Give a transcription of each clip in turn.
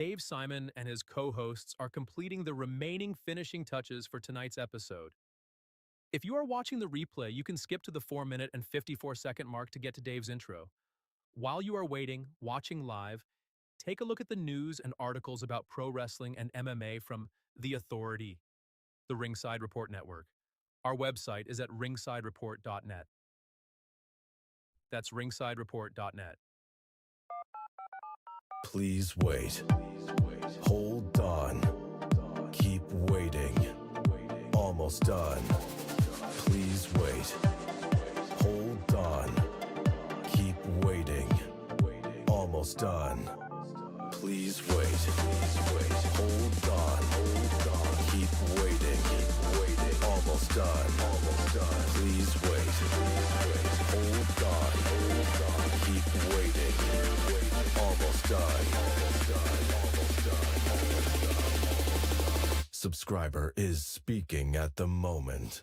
Dave Simon and his co-hosts are completing the remaining finishing touches for tonight's episode. If you are watching the replay, you can skip to the 4-minute and 54-second mark to get to Dave's intro. While you are waiting, watching live, take a look at the news and articles about pro wrestling and MMA from The Authority, the Ringside Report Network. Our website is at ringsidereport.net. That's ringsidereport.net. Please wait. Hold on. Keep waiting. Almost done. Please wait. Hold on. Keep waiting. Almost done. Please wait. Hold on. Keep waiting. Almost done. Please wait. Hold on. Keep waiting. Almost done. Subscriber is speaking at the moment.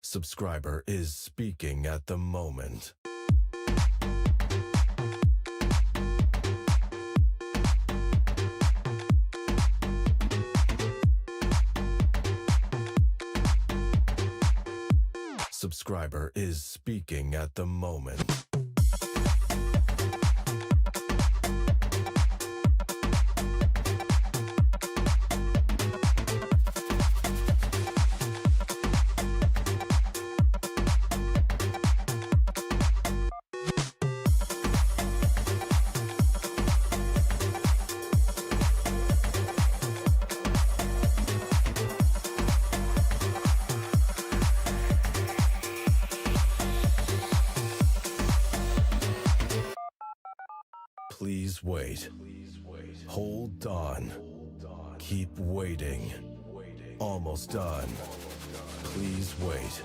Subscriber is speaking at the moment. Subscriber is speaking at the moment. Please wait. Hold on. Keep waiting. Almost done. Please wait.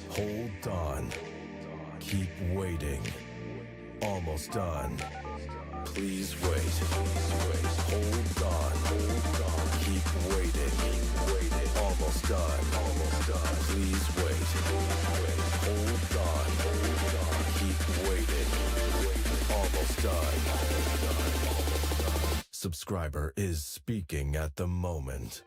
Hold on. Keep waiting. Almost done. Please wait. Hold on. Keep waiting. Almost done. Please wait. Hold on. Keep waiting. Almost done. Subscriber is speaking at the moment.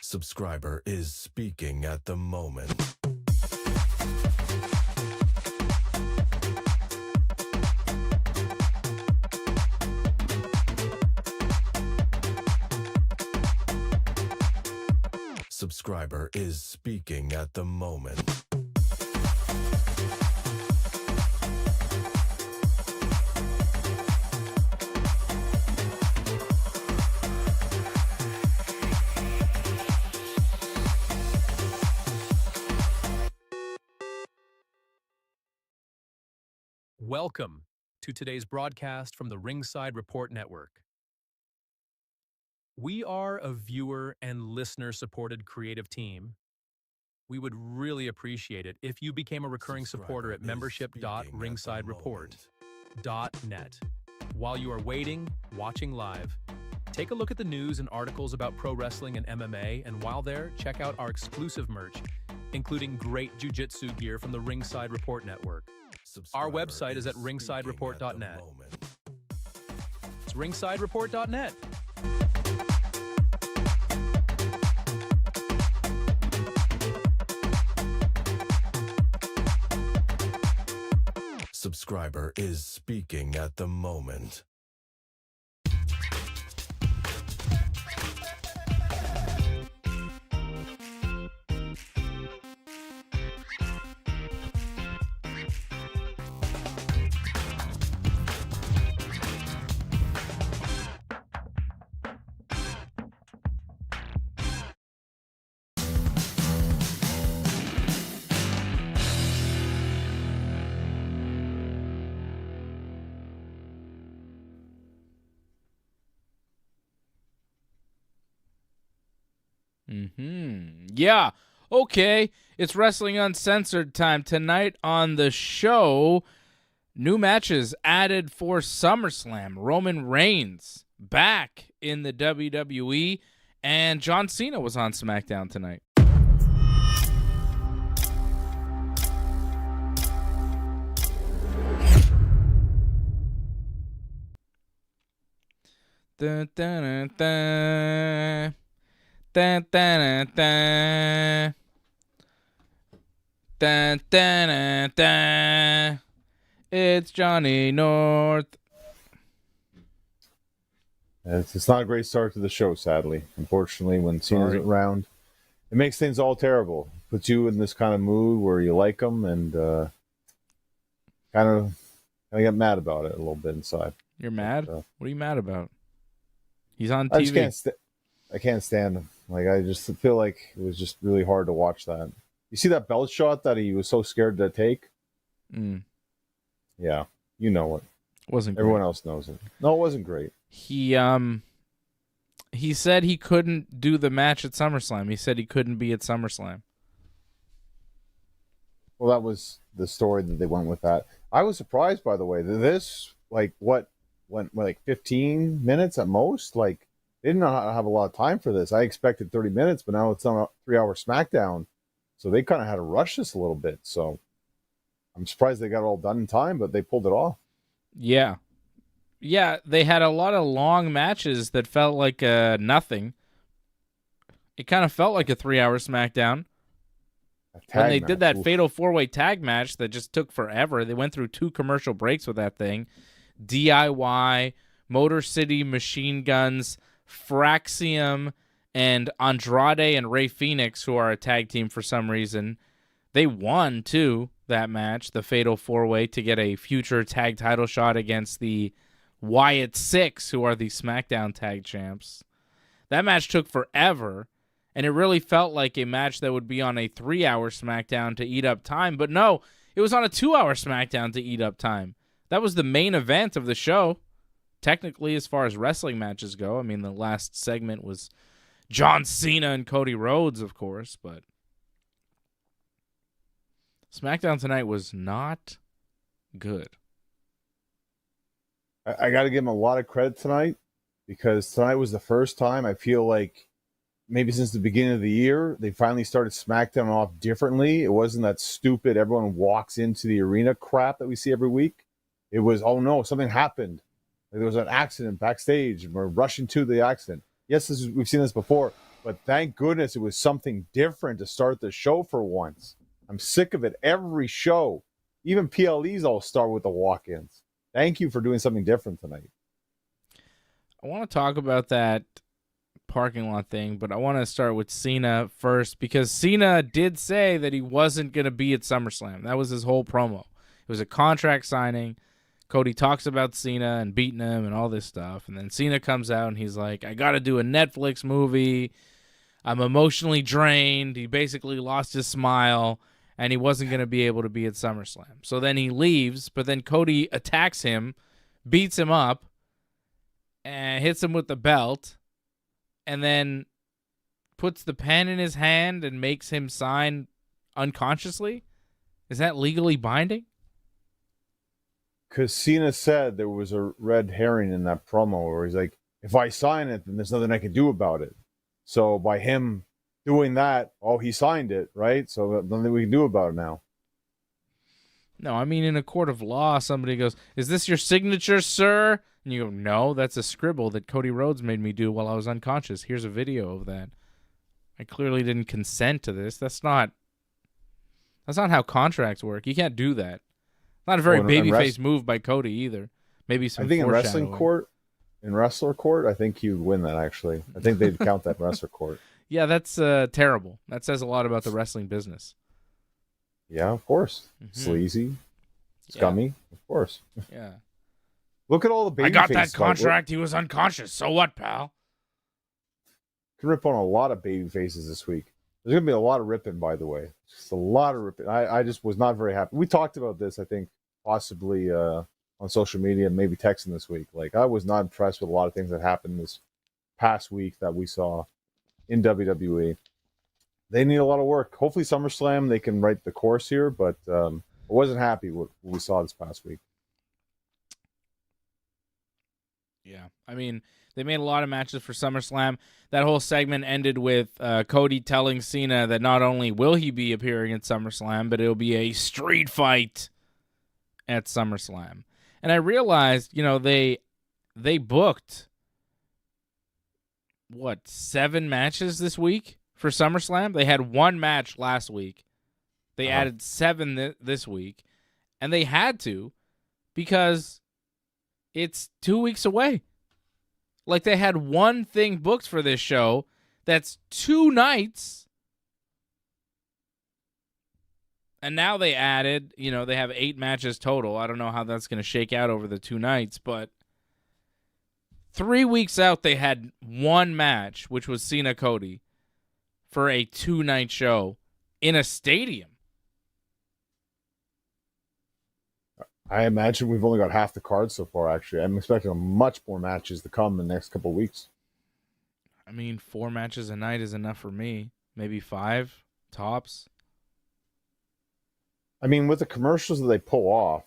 Subscriber is speaking at the moment. Subscriber is speaking at the moment. Welcome to today's broadcast from the Ringside Report Network. We are a viewer and listener-supported creative team. We would really appreciate it if you became a recurring supporter at membership.ringsidereport.net. While you are waiting, watching live, take a look at the news and articles about pro wrestling and MMA, and while there, check out our exclusive merch, including great jiu-jitsu gear from the Ringside Report Network. Our website is at ringsidereport.net. It's ringsidereport.net. Subscriber is speaking at the moment. Yeah. Okay, it's Wrestling Uncensored time. Tonight on the show, new matches added for SummerSlam. Roman Reigns back in the WWE, and John Cena was on SmackDown tonight. Dun, dun, dun, dun. Dun, dun, dun, dun. Dun, dun, dun, dun. It's Johnny North. It's not a great start to the show, sadly. Unfortunately, when Cena's around, it makes things all terrible. Puts you in this kind of mood where you like him and kind of get mad about it a little bit inside. You're mad? What are you mad about? He's on TV. I can't stand him. Like, I just feel like it was just really hard to watch that. You see that belt shot that he was so scared to take? Yeah, you know it. Wasn't Everyone great. else knows it. No, it wasn't great. He said he couldn't do the match at SummerSlam. He said he couldn't be at SummerSlam. Well, that was the story that they went with that. I was surprised, by the way, that this, went like 15 minutes at most? Like, they did not have a lot of time for this. I expected 30 minutes, but now it's on a 3-hour SmackDown. So they kind of had to rush this a little bit. So I'm surprised they got it all done in time, but they pulled it off. Yeah. Yeah, they had a lot of long matches that felt like nothing. It kind of felt like a 3-hour SmackDown. When they did that fatal 4-way tag match that just took forever, they went through 2 commercial breaks with that thing. DIY, Motor City Machine Guns, Fraxium, and Andrade and Rey Fenix, who are a tag team for some reason. They won, too, that match, the fatal 4-way, to get a future tag title shot against the Wyatt Six, who are the SmackDown tag champs. That match took forever, and it really felt like a match that would be on a 3-hour SmackDown to eat up time. But no, it was on a 2-hour SmackDown to eat up time. That was the main event of the show, technically, as far as wrestling matches go. I mean, the last segment was John Cena and Cody Rhodes, of course, but SmackDown tonight was not good. I got to give him a lot of credit tonight, because tonight was the first time I feel like maybe since the beginning of the year, they finally started SmackDown off differently. It wasn't that stupid everyone walks into the arena crap that we see every week. It was, oh no, something happened. Like there was an accident backstage and we're rushing to the accident. Yes, we've seen this before, but thank goodness it was something different to start the show for once. I'm sick of it. Every show, even PLEs all start with the walk-ins. Thank you for doing something different tonight. I want to talk about that parking lot thing, but I want to start with Cena first, because Cena did say that he wasn't going to be at SummerSlam. That was his whole promo. It was a contract signing. Cody talks about Cena and beating him and all this stuff, and then Cena comes out and he's like, I got to do a Netflix movie. I'm emotionally drained. He basically lost his smile, and he wasn't going to be able to be at SummerSlam. So then he leaves, but then Cody attacks him, beats him up, and hits him with the belt, and then puts the pen in his hand and makes him sign unconsciously? Is that legally binding? Because Cena said there was a red herring in that promo where he's like, if I sign it, then there's nothing I can do about it. So by him doing that, oh, he signed it, right? So nothing we can do about it now. No, I mean, in a court of law, somebody goes, is this your signature, sir? And you go, no, that's a scribble that Cody Rhodes made me do while I was unconscious. Here's a video of that. I clearly didn't consent to this. That's not how contracts work. You can't do that. Not a very babyface move by Cody either. Maybe some. I think in wrestling court, in wrestler court, I think you would win that. Actually, I think they'd count that in wrestler court. Yeah, that's terrible. That says a lot about the wrestling business. Yeah, of course. Mm-hmm. Sleazy, scummy, of course. Yeah. Look at all the baby. I got that contract. He was unconscious. So what, pal? Can rip on a lot of baby faces this week. There's going to be a lot of ripping, by the way. Just a lot of ripping. I just was not very happy. We talked about this, I think, possibly on social media and maybe texting this week. Like, I was not impressed with a lot of things that happened this past week that we saw in WWE. they need a lot of work. Hopefully SummerSlam, they can write the course here, but I wasn't happy with what we saw this past week. Yeah, I mean, they made a lot of matches for SummerSlam. That whole segment ended with Cody telling Cena that not only will he be appearing at SummerSlam, but it'll be a street fight at SummerSlam. And I realized, they booked, 7 matches this week for SummerSlam? They had 1 match last week. They added 7 this week. And they had to because it's 2 weeks away. Like, they had 1 thing booked for this show that's 2 nights. And now they added, they have 8 matches total. I don't know how that's going to shake out over the 2 nights, but 3 weeks out, they had 1 match, which was Cena Cody, for a 2-night show in a stadium. I imagine we've only got half the card so far, actually. I'm expecting much more matches to come in the next couple of weeks. I mean, 4 matches a night is enough for me. Maybe 5 tops. I mean, with the commercials that they pull off,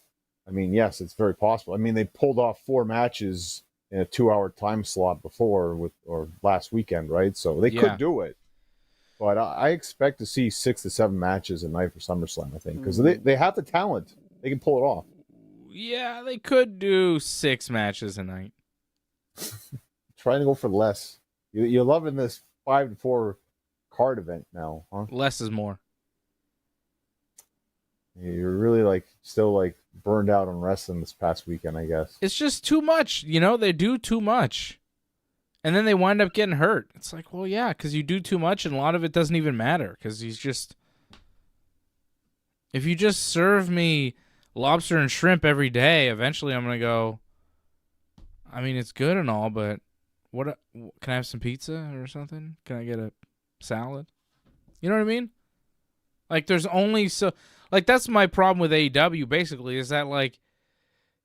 I mean, yes, it's very possible. I mean, they pulled off 4 matches in a 2-hour time slot before or last weekend, right? So they could do it. But I expect to see 6 to 7 matches a night for SummerSlam, I think, because they have the talent. They can pull it off. Yeah, they could do 6 matches a night. Trying to go for less. You're loving this 5 to 4 card event now, huh? Less is more. You're really still burned out on wrestling this past weekend, I guess. It's just too much. They do too much. And then they wind up getting hurt. It's like, well, yeah, because you do too much and a lot of it doesn't even matter because if you just serve me lobster and shrimp every day, eventually I'm going to go, I mean, it's good and all, but can I have some pizza or something? Can I get a salad? You know what I mean? There's only so... that's my problem with AEW, basically, is that,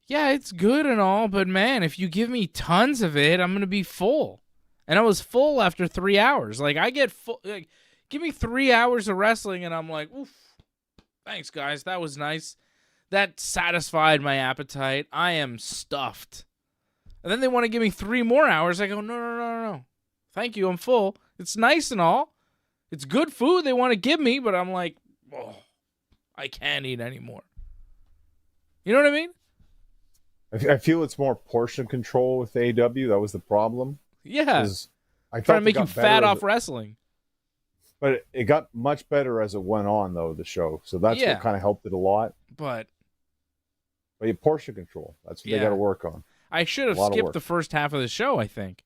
yeah, it's good and all, but, man, if you give me tons of it, I'm going to be full. And I was full after 3 hours. I get full... give me 3 hours of wrestling, and I'm like, oof, thanks, guys, that was nice. That satisfied my appetite. I am stuffed. And then they want to give me 3 more hours. I go, no. Thank you, I'm full. It's nice and all. It's good food they want to give me, but I'm like, oh, I can't eat anymore. You know what I mean? I feel it's more portion control with AEW. That was the problem. Yeah. I trying to make you fat off wrestling. But it got much better as it went on, though, the show. So that's what kind of helped it a lot. But your portion control, that's what they got to work on. I should have skipped the first half of the show, I think.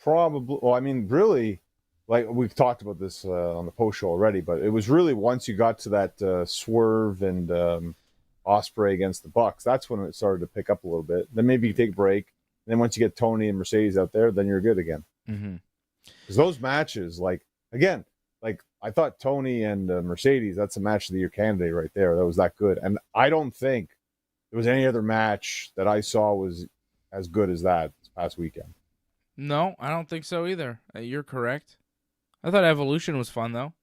Probably. Well, I mean, really, we've talked about this on the post show already, but it was really once you got to that Swerve and Ospreay against the Bucks, that's when it started to pick up a little bit. Then maybe you take a break. And then once you get Tony and Mercedes out there, then you're good again. Because those matches, again, I thought Tony and Mercedes, that's a match of the year candidate right there. That was that good. And I don't think there was any other match that I saw was as good as that this past weekend. No, I don't think so either. You're correct. I thought Evolution was fun, though.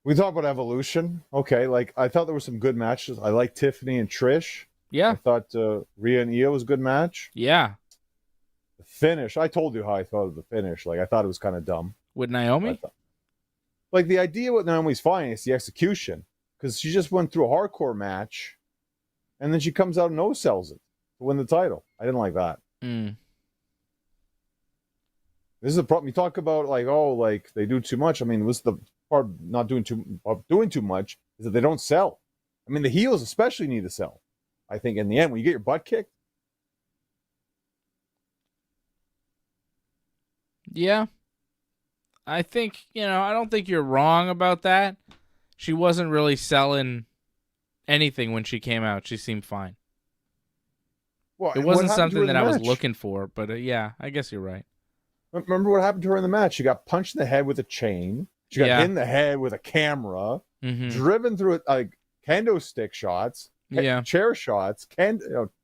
We talked about Evolution. Okay, I thought there were some good matches. I liked Tiffany and Trish. Yeah. I thought Rhea and Io was a good match. Yeah. The finish, I told you how I thought of the finish. I thought it was kind of dumb. With Naomi? The idea with Naomi's fine, it's the execution. Because she just went through a hardcore match, and then she comes out and no-sells it to win the title. I didn't like that. This is a problem. You talk about they do too much. I mean, what's the part of not doing too much is that they don't sell. I mean, the heels especially need to sell. I think in the end, when you get your butt kicked. Yeah. I think, I don't think you're wrong about that. She wasn't really selling anything when she came out. She seemed fine. Well, it wasn't something that I was looking for, but yeah, I guess you're right. Remember what happened to her in the match? She got punched in the head with a chain. She got hit in the head with a camera, driven through it, kendo stick shots, chair shots,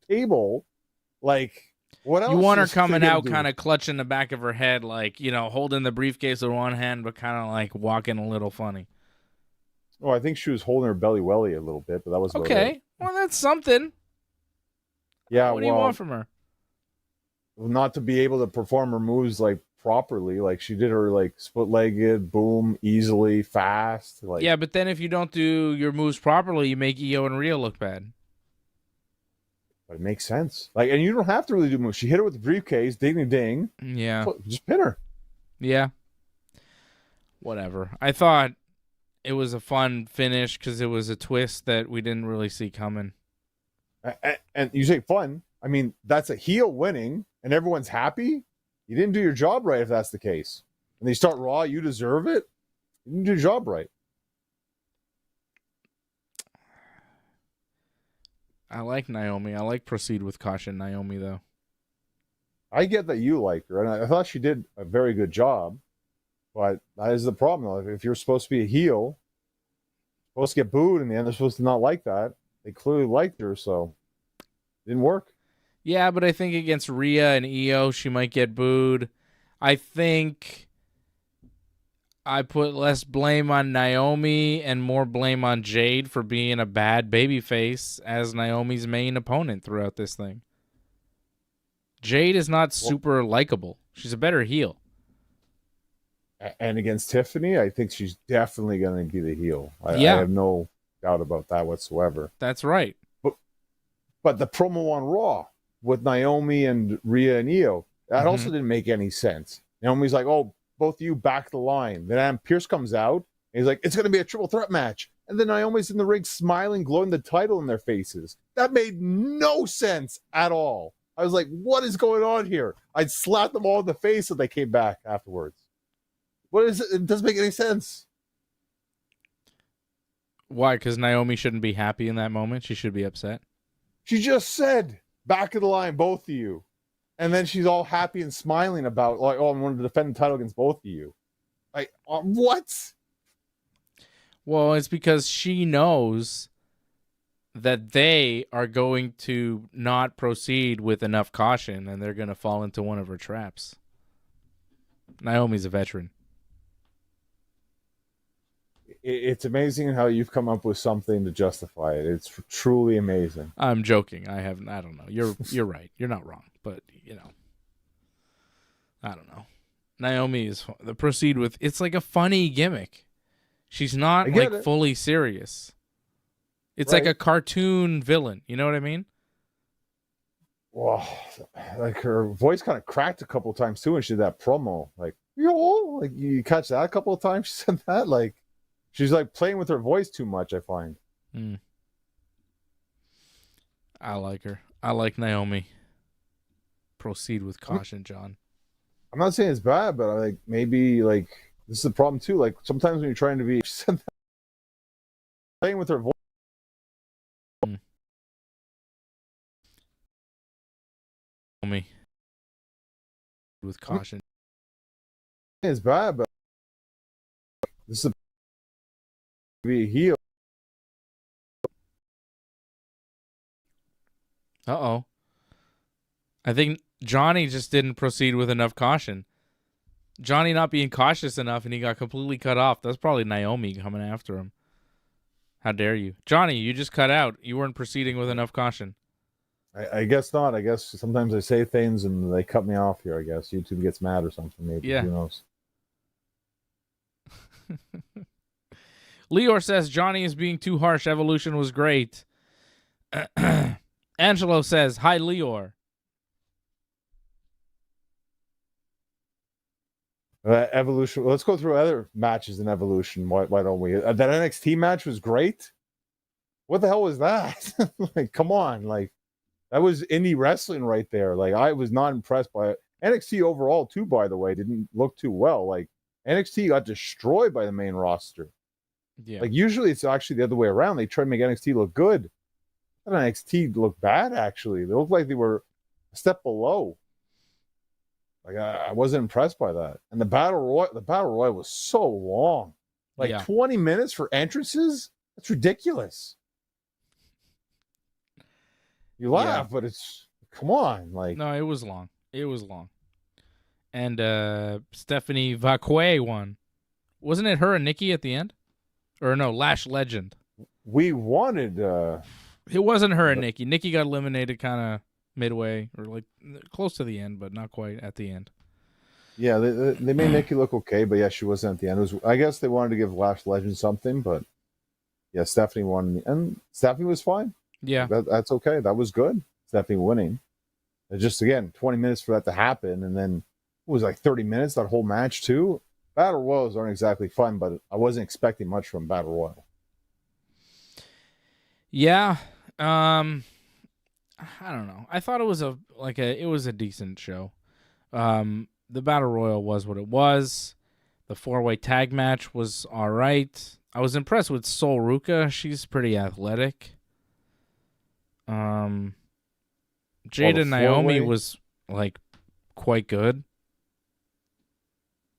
table. What else? You want her is coming Finn out do? kind of clutching the back of her head, like, holding the briefcase with one hand, but kind of like walking a little funny. Oh, I think she was holding her belly welly a little bit, but that was about it. Okay, well, that's something. Yeah, What do you want from her? not to be able to perform her moves like properly. Like she did her like split-legged, boom, easily, fast. Like Yeah, but then if you don't do your moves properly, you make Io and Rhea look bad. but it makes sense. Like, and you don't have to really do moves. She hit her with the briefcase, ding ding. Yeah. Just pin her. Yeah. Whatever. I thought it was a fun finish because it was a twist that we didn't really see coming. And you say fun. I mean, that's a heel winning, and everyone's happy. You didn't do your job right if that's the case. And they start Raw, you deserve it. You didn't do your job right. I like Naomi. I like Proceed with Caution Naomi, though. I get that you like her, and I thought she did a very good job. But that is the problem, though. If you're supposed to be a heel, supposed to get booed in the end, they're supposed to not like that. They clearly liked her, so it didn't work. Yeah, but I think against Rhea and Io, she might get booed. I think I put less blame on Naomi and more blame on Jade for being a bad babyface as Naomi's main opponent throughout this thing. Jade is not super likable. She's a better heel. And against Tiffany, I think she's definitely going to be the heel. I have no doubt about that whatsoever. That's right. But the promo on Raw with Naomi and Rhea and Io, that also didn't make any sense. Naomi's like, oh, both of you back the line. Then Adam Pearce comes out, and he's like, it's going to be a triple threat match. And then Naomi's in the ring smiling, glowing the title in their faces. That made no sense at all. I was like, what is going on here? I'd slap them all in the face if they came back afterwards. What is it? It doesn't make any sense. Why? Because Naomi shouldn't be happy in that moment? She should be upset? She just said, back of the line, both of you. And then she's all happy and smiling about, like, oh, I'm going to defend the title against both of you. Like, what? Well, it's because she knows that they are going to not proceed with enough caution, and they're going to fall into one of her traps. Naomi's a veteran. It's amazing how you've come up with something to justify it. It's truly amazing. I'm joking. I don't know. You're right. You're not wrong. But, I don't know. Naomi is the proceed with. It's like a funny gimmick. She's not like fully serious. It's like a cartoon villain. You know what I mean? Well, like her voice kind of cracked a couple of times too when she did that promo. Like, like you catch that a couple of times. She said that. Like, she's like playing with her voice too much, I find. I like her. I like Naomi. Proceed with caution, John. I'm not saying it's bad, but like maybe like this is the problem too. Like sometimes when you're trying to be playing with her voice. Me with caution. It's bad, but this is be a heel. Uh-oh. I think Johnny just didn't proceed with enough caution. Johnny not being cautious enough, and he got completely cut off. That's probably Naomi coming after him. How dare you? Johnny, you just cut out. You weren't proceeding with enough caution. I guess not. I guess sometimes I say things and they cut me off here. I guess YouTube gets mad or something. Maybe. Yeah. Who knows? Leor says Johnny is being too harsh. Evolution was great. Angelo says, hi, Leor. Evolution. Let's go through other matches in Evolution. Why don't we? That NXT match was great. What the hell was that? Like, come on. Like, that was indie wrestling right there. Like, I was not impressed by it. NXT overall, too, by the way, didn't look too well. Like, NXT got destroyed by the main roster. Yeah. Like, usually it's actually the other way around. They try to make NXT look good. And NXT looked bad, actually. They looked like they were a step below. Like, I wasn't impressed by that. And the Battle Royal was so long. Like, 20 minutes for entrances? That's ridiculous. You laugh, but it's come on, like No, it was long. It was long. And Stephanie Vacquet won. Wasn't it her and Nikki at the end? Or no, Lash Legend. we wanted. It wasn't her and Nikki. Nikki got eliminated kind of midway or like close to the end, but not quite at the end. Yeah, they made Nikki look okay, but yeah, she wasn't at the end. It was, I guess they wanted to give Lash Legend something, but yeah, Stephanie won, and Stephanie was fine. Yeah, that's okay. That was good. Stephanie winning. It's just again 20 minutes for that to happen, and then it was like 30 minutes that whole match too. Battle Royals aren't exactly fun, but I wasn't expecting much from Battle Royal. Yeah, I don't know. I thought it was a decent show. The Battle Royal was what it was. The 4-way tag match was all right. I was impressed with Sol Ruka. She's pretty athletic. Jada Naomi was like quite good.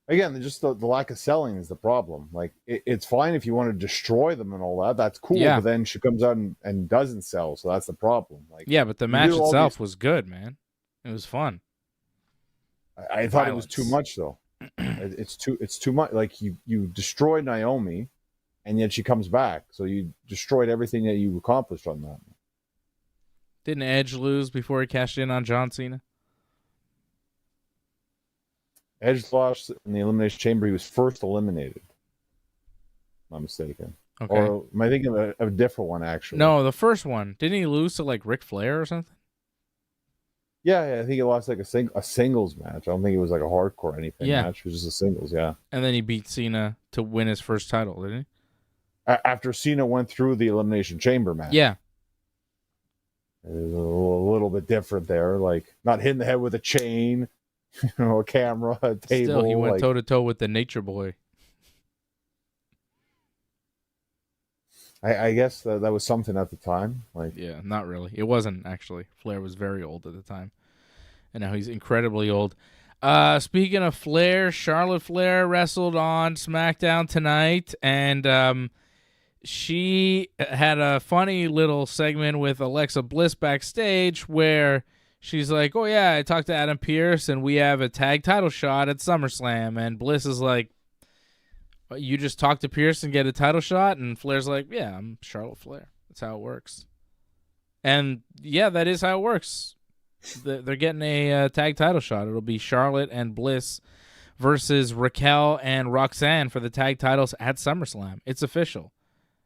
Again, just the lack of selling is the problem. Like it's fine if you want to destroy them and all that. That's cool. Yeah. But then she comes out and doesn't sell, so that's the problem. Like Yeah, but the match itself was good, man. It was fun. I thought it was too much though. It's too much. Like you destroyed Naomi, and yet she comes back. So you destroyed everything that you accomplished on that. Didn't Edge lose before he cashed in on John Cena? Edge lost in the Elimination Chamber. He was first eliminated. If I'm not mistaken. Okay. Or am I thinking of a different one, actually? No, the first one. Didn't he lose to like Ric Flair or something? Yeah, I think he lost like a singles match. I don't think it was like a hardcore anything match. It was just a singles, yeah. And then he beat Cena to win his first title, didn't he? After Cena went through the Elimination Chamber match. Yeah. It was a little bit different there. Like, not hitting the head with a chain, a camera, a table. Still, he went toe-to-toe with the Nature Boy. I guess that was something at the time. Yeah, not really. It wasn't, actually. Flair was very old at the time. And now he's incredibly old. Speaking of Flair, Charlotte Flair wrestled on SmackDown tonight, and she had a funny little segment with Alexa Bliss backstage where she's like, oh, yeah, I talked to Adam Pearce, and we have a tag title shot at SummerSlam. And Bliss is like, you just talk to Pearce and get a title shot? And Flair's like, yeah, I'm Charlotte Flair. That's how it works. And, yeah, that is how it works. They're getting a tag title shot. It'll be Charlotte and Bliss versus Raquel and Roxanne for the tag titles at SummerSlam. It's official.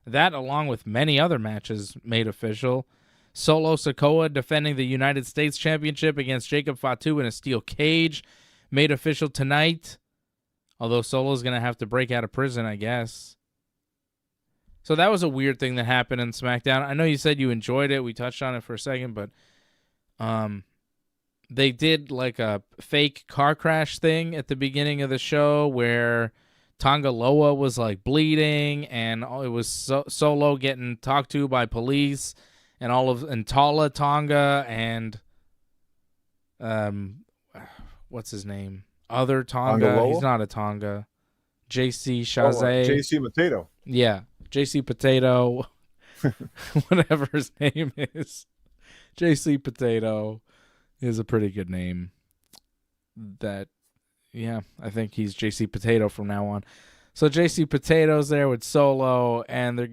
That, along with many other matches made official. Solo Sikoa defending the United States Championship against Jacob Fatu in a steel cage, made official tonight. Although Solo's going to have to break out of prison, I guess. So that was a weird thing that happened in SmackDown. I know you said you enjoyed it. We touched on it for a second, but they did like a fake car crash thing at the beginning of the show where Tonga Loa was like bleeding, and it was Solo getting talked to by police, and Tala Tonga and what's his name? Other Tonga. He's not a Tonga. JC Chazé. JC Potato. Yeah. JC Potato. Whatever his name is. JC Potato is a pretty good name. I think he's JC Potato from now on. So JC Potato's there with Solo, and the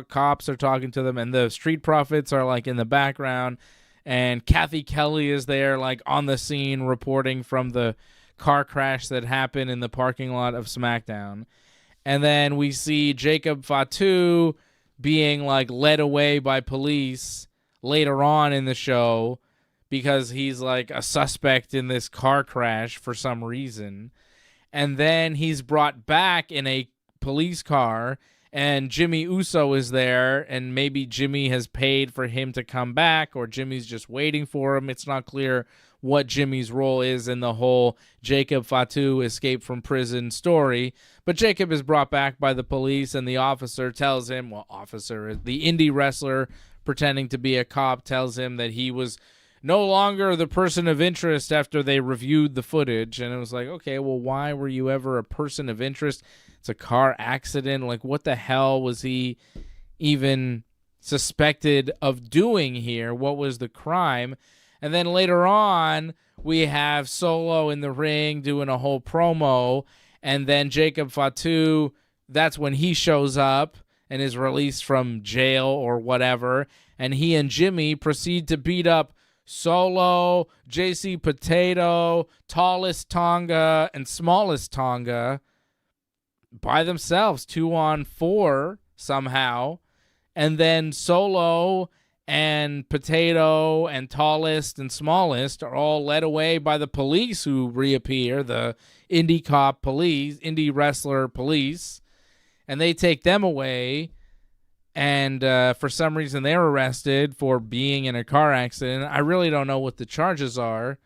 cops are talking to them, and the Street Profits are like in the background, and Kathy Kelly is there like on the scene reporting from the car crash that happened in the parking lot of SmackDown. And then we see Jacob Fatu being like led away by police later on in the show because he's like a suspect in this car crash for some reason. And then he's brought back in a police car, and Jimmy Uso is there, and maybe Jimmy has paid for him to come back, or Jimmy's just waiting for him. It's not clear what Jimmy's role is in the whole Jacob Fatu escape from prison story. But Jacob is brought back by the police, and the officer tells him, the indie wrestler pretending to be a cop tells him that he was no longer the person of interest after they reviewed the footage. And it was like, okay, well, why were you ever a person of interest? It's a car accident. Like, what the hell was he even suspected of doing here? What was the crime? And then later on, we have Solo in the ring doing a whole promo. And then Jacob Fatu, that's when he shows up and is released from jail or whatever. And he and Jimmy proceed to beat up Solo, JC Potato, Tallest Tonga, and Smallest Tonga by themselves, 2-on-4 somehow. And then Solo and Potato and Tallest and Smallest are all led away by the police who reappear, the indie cop police, indie wrestler police, and they take them away. And for some reason, they're arrested for being in a car accident. I really don't know what the charges are.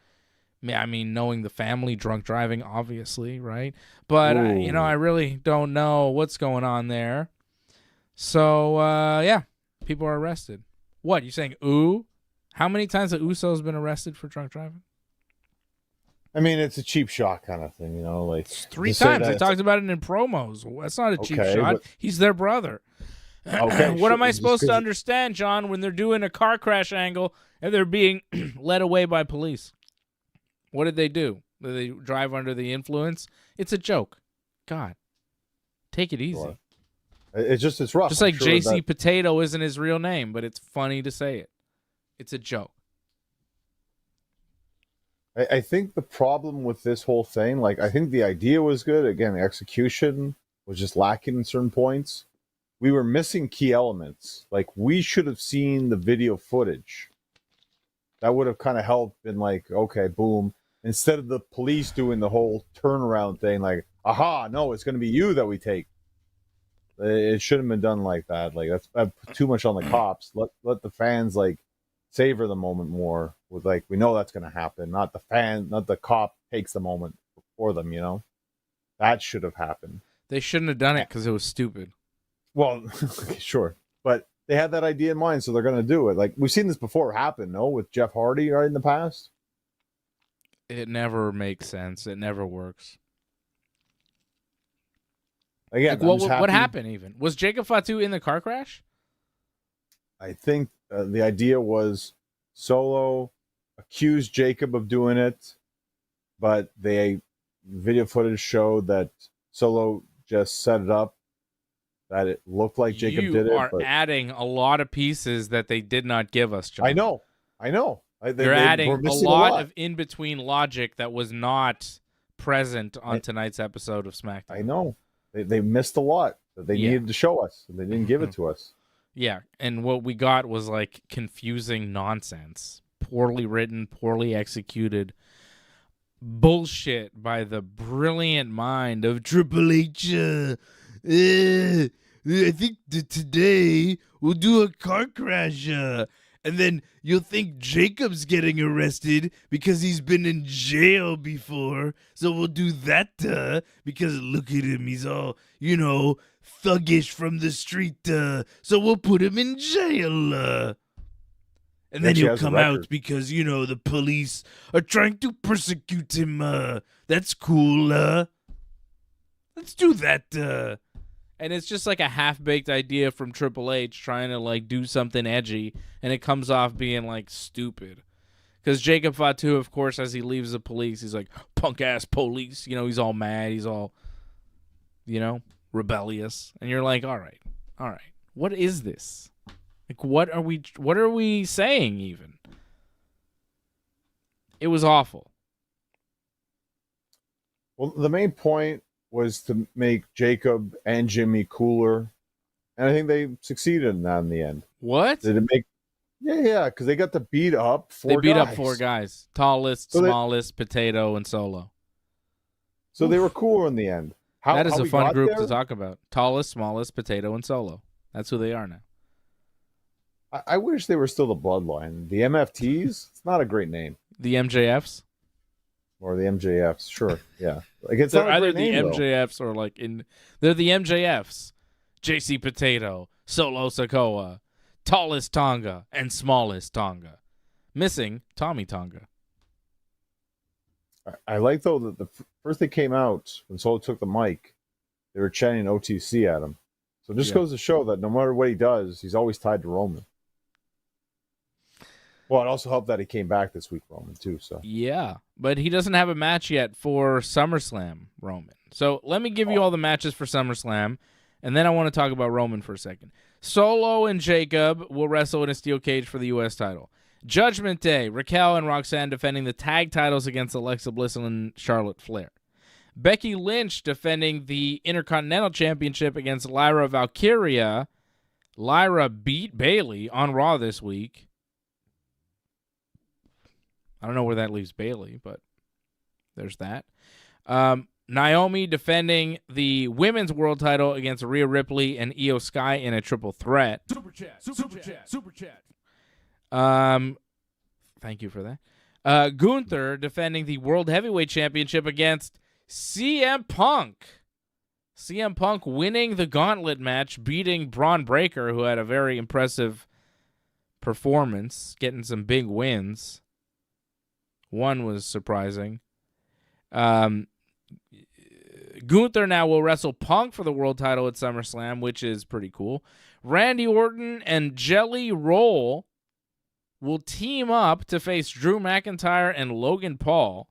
I mean, knowing the family, drunk driving, obviously, right? But, I really don't know what's going on there. So, yeah, people are arrested. What, you saying, ooh? How many times have Usos been arrested for drunk driving? I mean, it's a cheap shot kind of thing, like it's 3 times. They talked about it in promos. That's not a cheap shot. But... He's their brother. Okay, what am I supposed to understand, John, when they're doing a car crash angle and they're being led away by police? What did they do? Did they drive under the influence? It's a joke. God, take it easy. Sure. It's rough. Just like JC Potato isn't his real name, but it's funny to say it. It's a joke. I think the problem with this whole thing, I think the idea was good. Again, the execution was just lacking in certain points. We were missing key elements. We should have seen the video footage. That would have kind of helped been okay, boom. Instead of the police doing the whole turnaround thing, aha, no, it's going to be you that we take. It shouldn't have been done like that. That's too much on the cops. Let the fans savor the moment more. With we know that's going to happen. Not the cop takes the moment for them. That should have happened. They shouldn't have done it because it was stupid. Well, sure, but they had that idea in mind, so they're going to do it. We've seen this before happen, no, with Jeff Hardy right in the past. It never makes sense. It never works. Again, what happened? Even was Jacob Fatu in the car crash? I think the idea was Solo accused Jacob of doing it, but video footage showed that Solo just set it up. That it looked like Jacob did it. You are adding a lot of pieces that they did not give us, John. I know. You're adding a lot of in-between logic that was not present on tonight's episode of SmackDown. I know. They missed a lot that they needed to show us, and they didn't give it to us. Yeah, and what we got was confusing nonsense. Poorly written, poorly executed bullshit by the brilliant mind of Triple H. I think that today we'll do a car crash, and then you'll think Jacob's getting arrested because he's been in jail before. So we'll do that, because look at him. He's all, thuggish from the street. So we'll put him in jail. And then he'll come out because, the police are trying to persecute him. That's cool. Let's do that. And it's just a half-baked idea from Triple H trying to do something edgy, and it comes off being stupid. Because Jacob Fatu, of course, as he leaves the police, he's like, punk-ass police. He's all mad. He's all, rebellious. And you're like, all right. What is this? What are we saying even? It was awful. Well, the main point was to make Jacob and Jimmy cooler, and I think they succeeded in that in the end. What? Did it make? Yeah, because they got to beat up 4 guys. They beat up 4 guys: Tallest, Smallest, Potato, and Solo. So they were cooler in the end. That is a fun group to talk about. Tallest, Smallest, Potato, and Solo. That's who they are now. I wish they were still the Bloodline. The MFTs, it's not a great name. The MJFs? Or the MJFs, sure. Yeah. It's they're not either the name, MJFs or they're the MJFs. JC Potato, Solo Sikoa, Tallest Tonga, and Smallest Tonga. Missing Tommy Tonga. I like, though, that the first they came out, when Solo took the mic, they were chanting OTC at him. So it just goes to show that no matter what he does, he's always tied to Roman. Well, it also helped that he came back this week, Roman, too. So Yeah, but he doesn't have a match yet for SummerSlam, Roman. So let me give you all the matches for SummerSlam, and then I want to talk about Roman for a second. Solo and Jacob will wrestle in a steel cage for the U.S. title. Judgment Day, Raquel and Roxanne defending the tag titles against Alexa Bliss and Charlotte Flair. Becky Lynch defending the Intercontinental Championship against Lyra Valkyria. Lyra beat Bayley on Raw this week. I don't know where that leaves Bayley, but there's that. Naomi defending the women's world title against Rhea Ripley and Io Sky in a triple threat. Super chat. Thank you for that. Gunther defending the World Heavyweight Championship against CM Punk. CM Punk winning the gauntlet match, beating Braun Breaker, who had a very impressive performance, getting some big wins. One was surprising. Gunther now will wrestle Punk for the world title at SummerSlam, which is pretty cool. Randy Orton and Jelly Roll will team up to face Drew McIntyre and Logan Paul.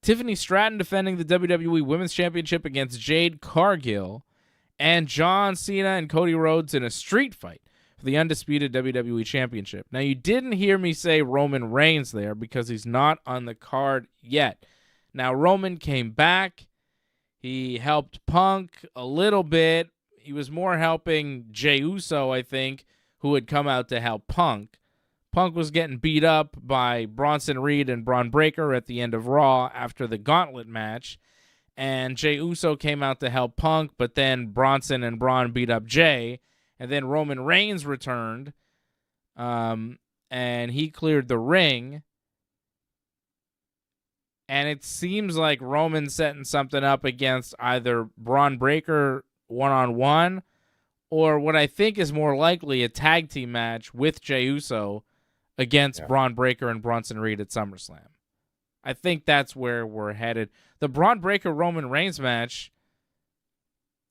Tiffany Stratton defending the WWE Women's Championship against Jade Cargill. And John Cena and Cody Rhodes in a street fight for the undisputed WWE Championship. Now, you didn't hear me say Roman Reigns there because he's not on the card yet. Now, Roman came back. He helped Punk a little bit. He was more helping Jey Uso, I think, who had come out to help Punk. Punk was getting beat up by Bronson Reed and Braun Breaker at the end of Raw after the gauntlet match. And Jey Uso came out to help Punk, but then Bronson and Braun beat up Jey. And then Roman Reigns returned, and he cleared the ring. And it seems like Roman's setting something up against either Braun Breaker one-on-one or what I think is more likely a tag team match with Jey Uso against Braun Breaker and Bronson Reed at SummerSlam. I think that's where we're headed. The Braun Breaker-Roman Reigns match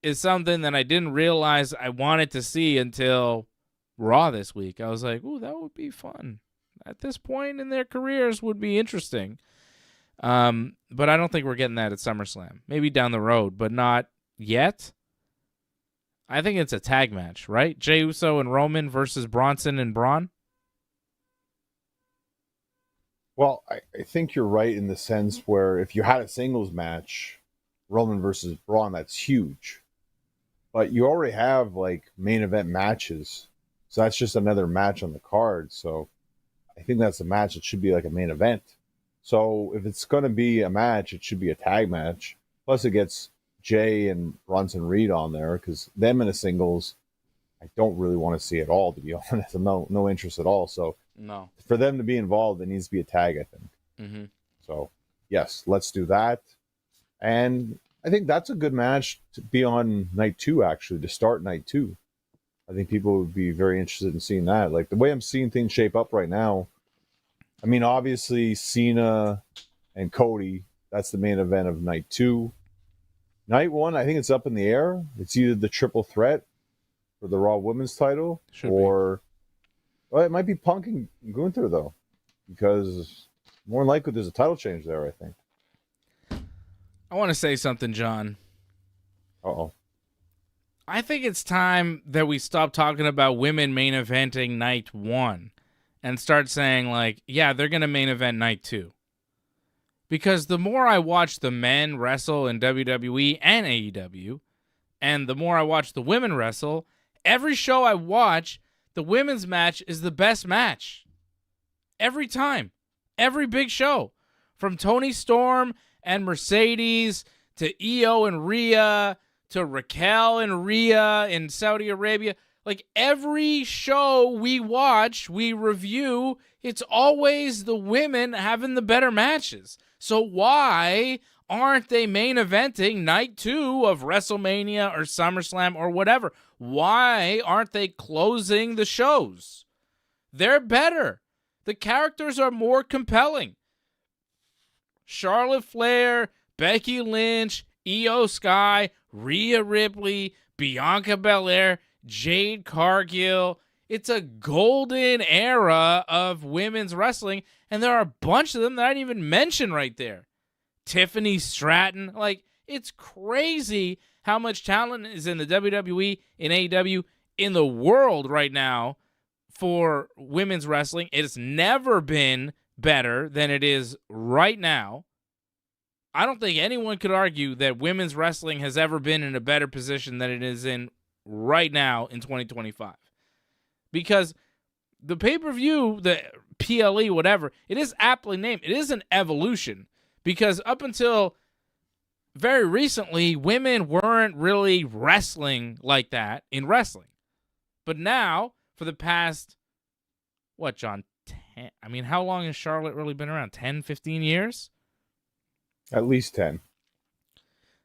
is something that I didn't realize I wanted to see until Raw this week. I was like, ooh, that would be fun. At this point in their careers would be interesting. But I don't think we're getting that at SummerSlam. Maybe down the road, but not yet. I think it's a tag match, right? Jey Uso and Roman versus Bronson and Braun. Well, I think you're right in the sense where if you had a singles match, Roman versus Braun, that's huge. But you already have like main event matches. So that's just another match on the card. So I think that's a match that should be like a main event. So if it's going to be a match, it should be a tag match. Plus it gets Jey and Bronson Reed on there because them in a singles, I don't really want to see at all, to be honest. I'm no interest at all. So No. for them to be involved, it needs to be a tag, I think. Mm-hmm. So, yes, let's do that. And I think that's a good match to be on night 2, actually, to start night 2. I think people would be very interested in seeing that. Like, the way I'm seeing things shape up right now, I mean, obviously, Cena and Cody, that's the main event of night 2. Night 1, I think it's up in the air. It's either the triple threat for the Raw Women's title or... Well, it might be Punk and Gunther, though, because more than likely there's a title change there, I think. I want to say something, John. Uh-oh. I think it's time that we stop talking about women main eventing night 1 and start saying, like, yeah, they're going to main event night 2. Because the more I watch the men wrestle in WWE and AEW, and the more I watch the women wrestle, every show I watch, the women's match is the best match. Every time. Every big show. From Toni Storm and Mercedes to Io and Rhea to Raquel and Rhea in Saudi Arabia. Like every show we watch, we review, it's always the women having the better matches. So why aren't they main eventing night 2 of WrestleMania or SummerSlam or whatever? Why aren't they closing the shows? They're better. The characters are more compelling. Charlotte Flair, Becky Lynch, Io Sky, Rhea Ripley, Bianca Belair, Jade Cargill. It's a golden era of women's wrestling, and there are a bunch of them that I didn't even mention right there. Tiffany Stratton. Like, it's crazy how much talent is in the WWE, in AEW, in the world right now for women's wrestling. It's never been better than it is right now. I don't think anyone could argue that women's wrestling has ever been in a better position than it is in right now in 2025. Because the pay-per-view, the PLE, whatever, it is aptly named. It is an evolution. Because up until very recently, women weren't really wrestling like that in wrestling. But now, for the past, what, John? 10, I mean, how long has Charlotte really been around? 10, 15 years? At least 10.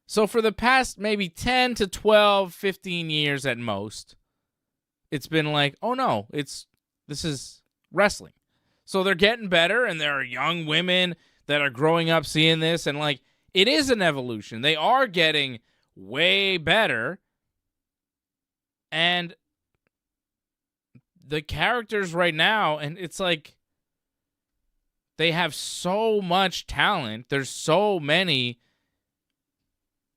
So for the past maybe 10 to 12, 15 years at most, it's been like, oh no, this is wrestling. So they're getting better, and there are young women that are growing up seeing this, and like, it is an evolution. They are getting way better, and the characters right now, and it's like, they have so much talent. There's so many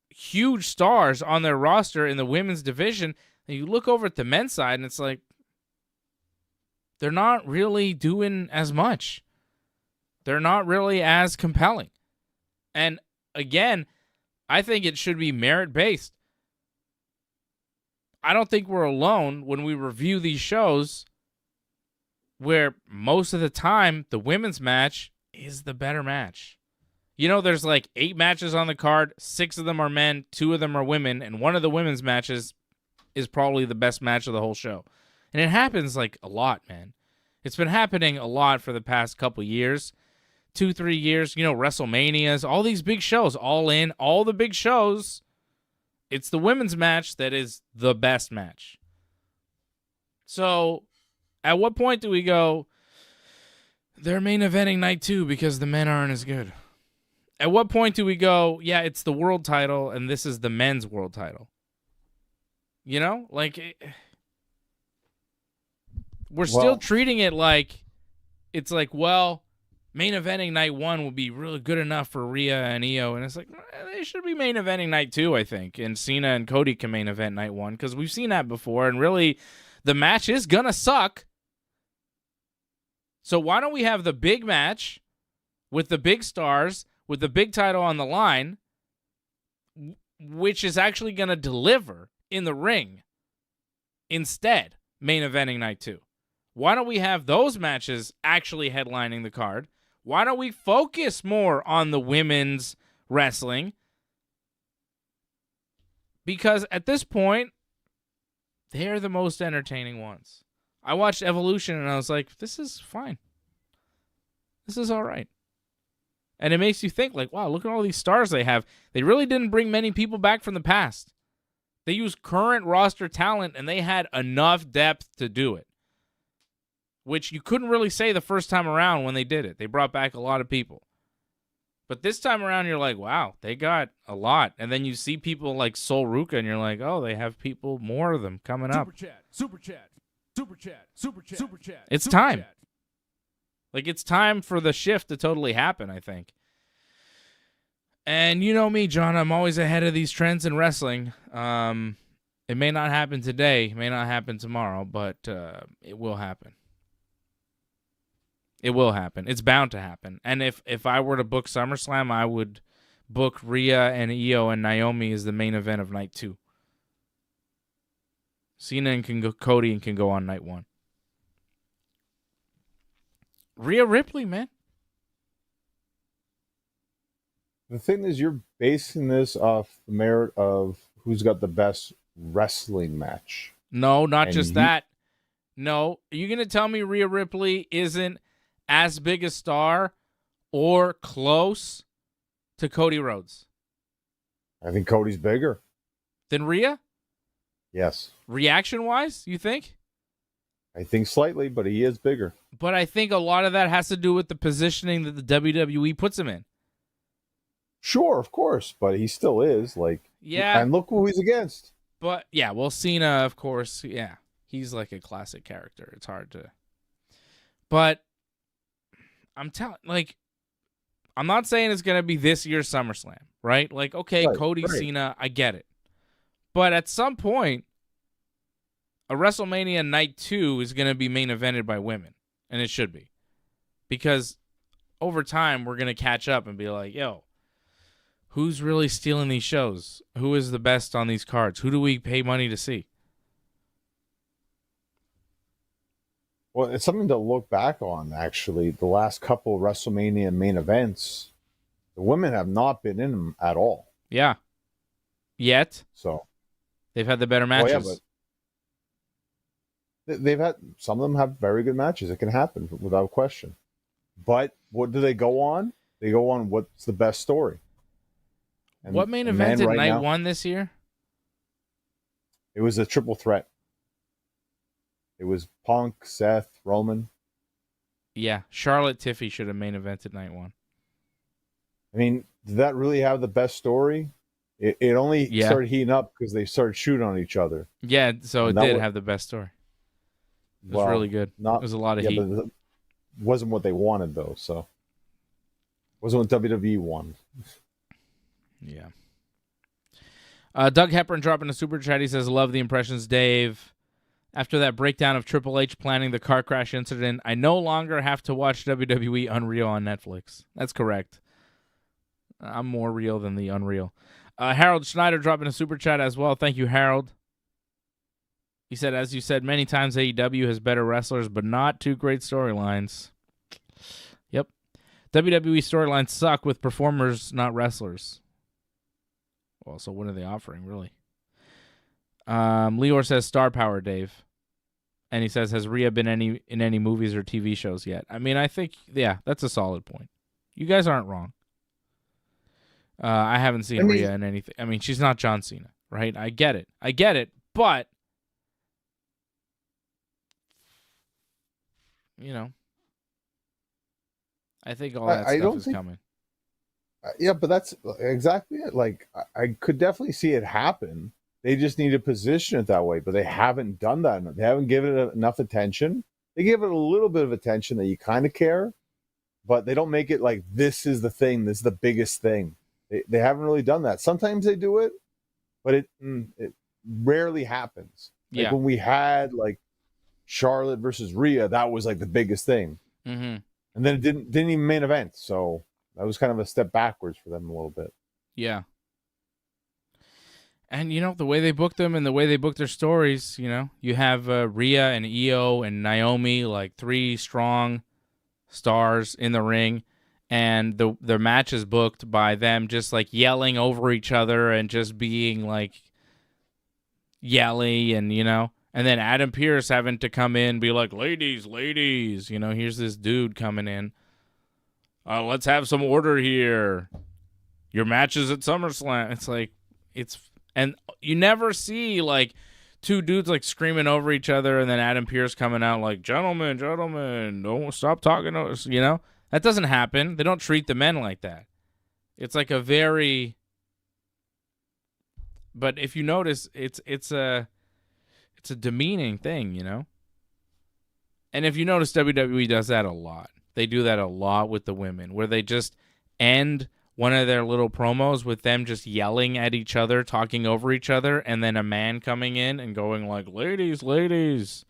huge stars on their roster in the women's division. And you look over at the men's side, and it's like, they're not really doing as much. They're not really as compelling. And again, I think it should be merit-based. I don't think we're alone when we review these shows where most of the time the women's match is the better match. You know, there's like 8 matches on the card, 6 of them are men, 2 of them are women, and one of the women's matches is probably the best match of the whole show. And it happens like a lot, man. It's been happening a lot for the past couple years, 2-3 years. You know, WrestleManias, all these big shows, All In, all the big shows. It's the women's match that is the best match. So at what point do we go, they're main eventing night 2 because the men aren't as good? At what point do we go, yeah, it's the world title and this is the men's world title? You know, like, we're still treating it like, it's like, well, main eventing night 1 would be really good enough for Rhea and Io. And it's like, they should be main eventing night 2, I think. And Cena and Cody can main event night 1 because we've seen that before. And really, the match is going to suck. So why don't we have the big match with the big stars, with the big title on the line, which is actually going to deliver in the ring instead, main eventing night 2? Why don't we have those matches actually headlining the card? Why don't we focus more on the women's wrestling? Because at this point, they're the most entertaining ones. I watched Evolution and I was like, this is fine. This is all right. And it makes you think, like, wow, look at all these stars they have. They really didn't bring many people back from the past. They used current roster talent, and they had enough depth to do it, which you couldn't really say the first time around when they did it. They brought back a lot of people. But this time around, you're like, wow, they got a lot. And then you see people like Sol Ruka, and you're like, oh, they have people, more of them coming up. Super chat. It's time. Like, it's time for the shift to totally happen, I think. And you know me, John, I'm always ahead of these trends in wrestling. It may not happen today, may not happen tomorrow, but it will happen. It will happen. It's bound to happen. And if I were to book SummerSlam, I would book Rhea and Io and Naomi as the main event of night 2. Cena and Cody can go on night 1. Rhea Ripley, man. The thing is, you're basing this off the merit of who's got the best wrestling match. No, not just that. No, are you going to tell me Rhea Ripley isn't as big a star or close to Cody Rhodes? I think Cody's bigger than Rhea? Yes. Reaction-wise, you think? I think slightly, but he is bigger. But I think a lot of that has to do with the positioning that the WWE puts him in. Sure, of course, but he still is. Like, yeah. And look who he's against. But, yeah, well, Cena, of course, yeah. He's like a classic character. It's hard to. But I'm not saying it's gonna be this year's SummerSlam, right? Like, okay, Right, Cody, right. Cena, I get it. But at some point, a WrestleMania Night 2 is gonna be main evented by women, and it should be, because over time we're gonna catch up and be like, yo, who's really stealing these shows? Who is the best on these cards? Who do we pay money to see? Well, it's something to look back on, actually. The last couple of WrestleMania main events, the women have not been in them at all. Yeah. Yet So, they've had the better well, yeah, matches. but they've had, some of them have very good matches. It can happen without question. But what do they go on? They go on what's the best story. And, What main and event did right Night now, 1 this year? It was a triple threat. It was Punk, Seth, Roman. Yeah, Charlotte Tiffy should have main evented Night 1. I mean, did that really have the best story? It only Yeah. started heating up because they started shooting on each other. Yeah, so it And that did was- have the best story. It was Well, really good. not- It was a lot of yeah, heat. but it wasn't what they wanted, though. So, wasn't what WWE wanted. Yeah. Doug Hepburn dropping a super chat. He says, love the impressions, Dave. After that breakdown of Triple H planning the car crash incident, I no longer have to watch WWE Unreal on Netflix. That's correct. I'm more real than the Unreal. Harold Schneider dropping a super chat as well. Thank you, Harold. He said, as you said many times, AEW has better wrestlers, but not two great storylines. Yep. WWE storylines suck with performers, not wrestlers. Well, so what are they offering, really? Leor says star power, Dave. And he says, has Rhea been in any movies or TV shows yet? I mean, I think, yeah, that's a solid point. You guys aren't wrong. I haven't seen Rhea in anything. I mean, she's not John Cena, right? I get it. But, you know, I think all that stuff is coming. Yeah, but that's exactly it. Like, I could definitely see it happen. They just need to position it that way, but they haven't done that. They haven't given it enough attention. They give it a little bit of attention that you kind of care, but they don't make it like this is the thing. This is the biggest thing. They haven't really done that. Sometimes they do it, but it rarely happens. Like when we had like Charlotte versus Rhea, that was like the biggest thing, Mm-hmm. and then it didn't even main event. So that was kind of a step backwards for them a little bit. Yeah. And, you know, the way they booked them and the way they booked their stories, you know, you have Rhea and Io and Naomi, like three strong stars in the ring. And their match is booked by them just like yelling over each other and just being like yelly and, you know, and then Adam Pearce having to come in and be like, ladies, you know, here's this dude coming in. Let's have some order here. Your match is at SummerSlam. It's like, and you never see like two dudes like screaming over each other and then Adam Pearce coming out like, gentlemen, don't stop talking to us, you know? That doesn't happen. They don't treat the men like that. It's like a very, but if you notice, it's a demeaning thing, you know? And if you notice, WWE does that a lot. They do that a lot with the women, where they just end one of their little promos with them just yelling at each other, talking over each other, and then a man coming in and going like, ladies, let's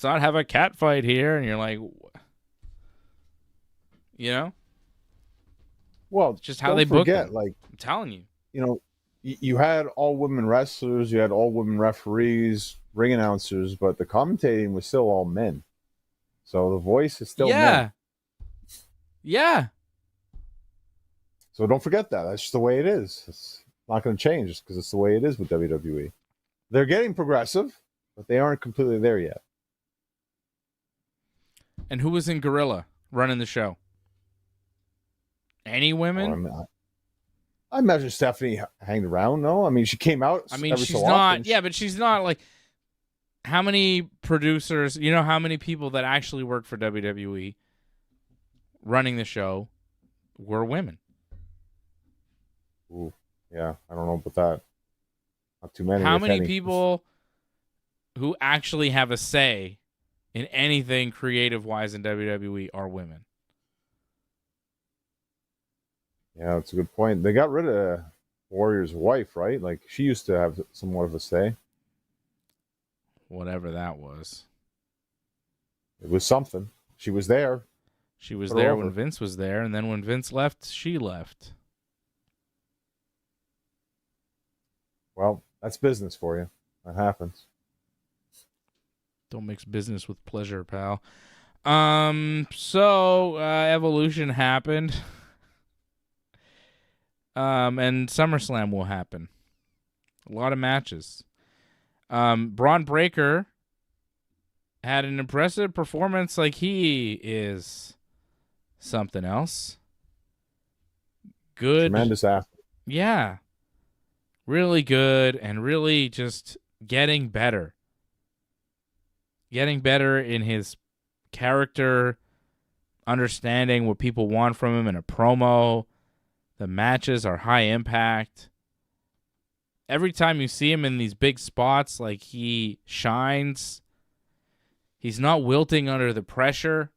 not have a cat fight here. And you're like, you know? Well, it's just how they book them. Like, I'm telling you. You know, you had all women wrestlers, you had all women referees, ring announcers, but the commentating was still all men. So the voice is still men. Yeah. So don't forget that. That's just the way it is. It's not going to change just because it's the way it is with WWE. They're getting progressive, but they aren't completely there yet. And who was in Gorilla running the show? Any women? I imagine Stephanie hanged around. No, I mean she came out. I mean she's not. Yeah, but she's not like. How many producers? You know how many people that actually work for WWE running the show were women? Ooh, yeah, I don't know about that. Not too many. How many people who actually have a say in anything creative-wise in WWE are women. Yeah, that's a good point. They got rid of Warrior's wife, right? Like, she used to have somewhat of a say. Whatever that was. It was something. She was there. She was Put her there over. when Vince was there, and then when Vince left, she left. Well, that's business for you. That happens. Don't mix business with pleasure, pal. So Evolution happened. And SummerSlam will happen. A lot of matches. Bron Breakker had an impressive performance. Like, he is something else. Good. Tremendous athlete. Yeah. Really good and really just getting better. Getting better in his character, understanding what people want from him in a promo. The matches are high impact. Every time you see him in these big spots, like, he shines. He's not wilting under the pressure.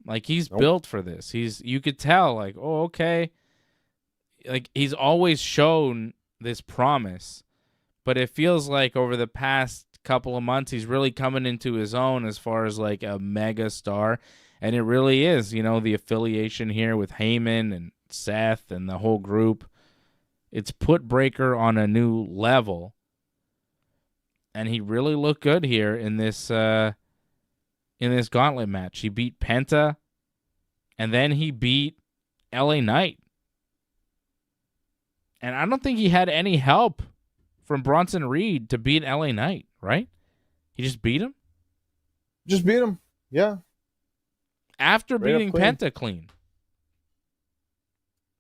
Like, he's built for this. You could tell, like, oh, okay. Like, he's always shown this promise, but it feels like over the past couple of months, he's really coming into his own as far as, like, a mega star. And it really is, the affiliation here with Heyman and Seth and the whole group. It's put Breakker on a new level. And he really looked good here in this gauntlet match. He beat Penta, and then he beat LA Knight. And I don't think he had any help from Bronson Reed to beat LA Knight, right? He just beat him? Just beat him. Yeah. After Straight up beating clean. Penta clean.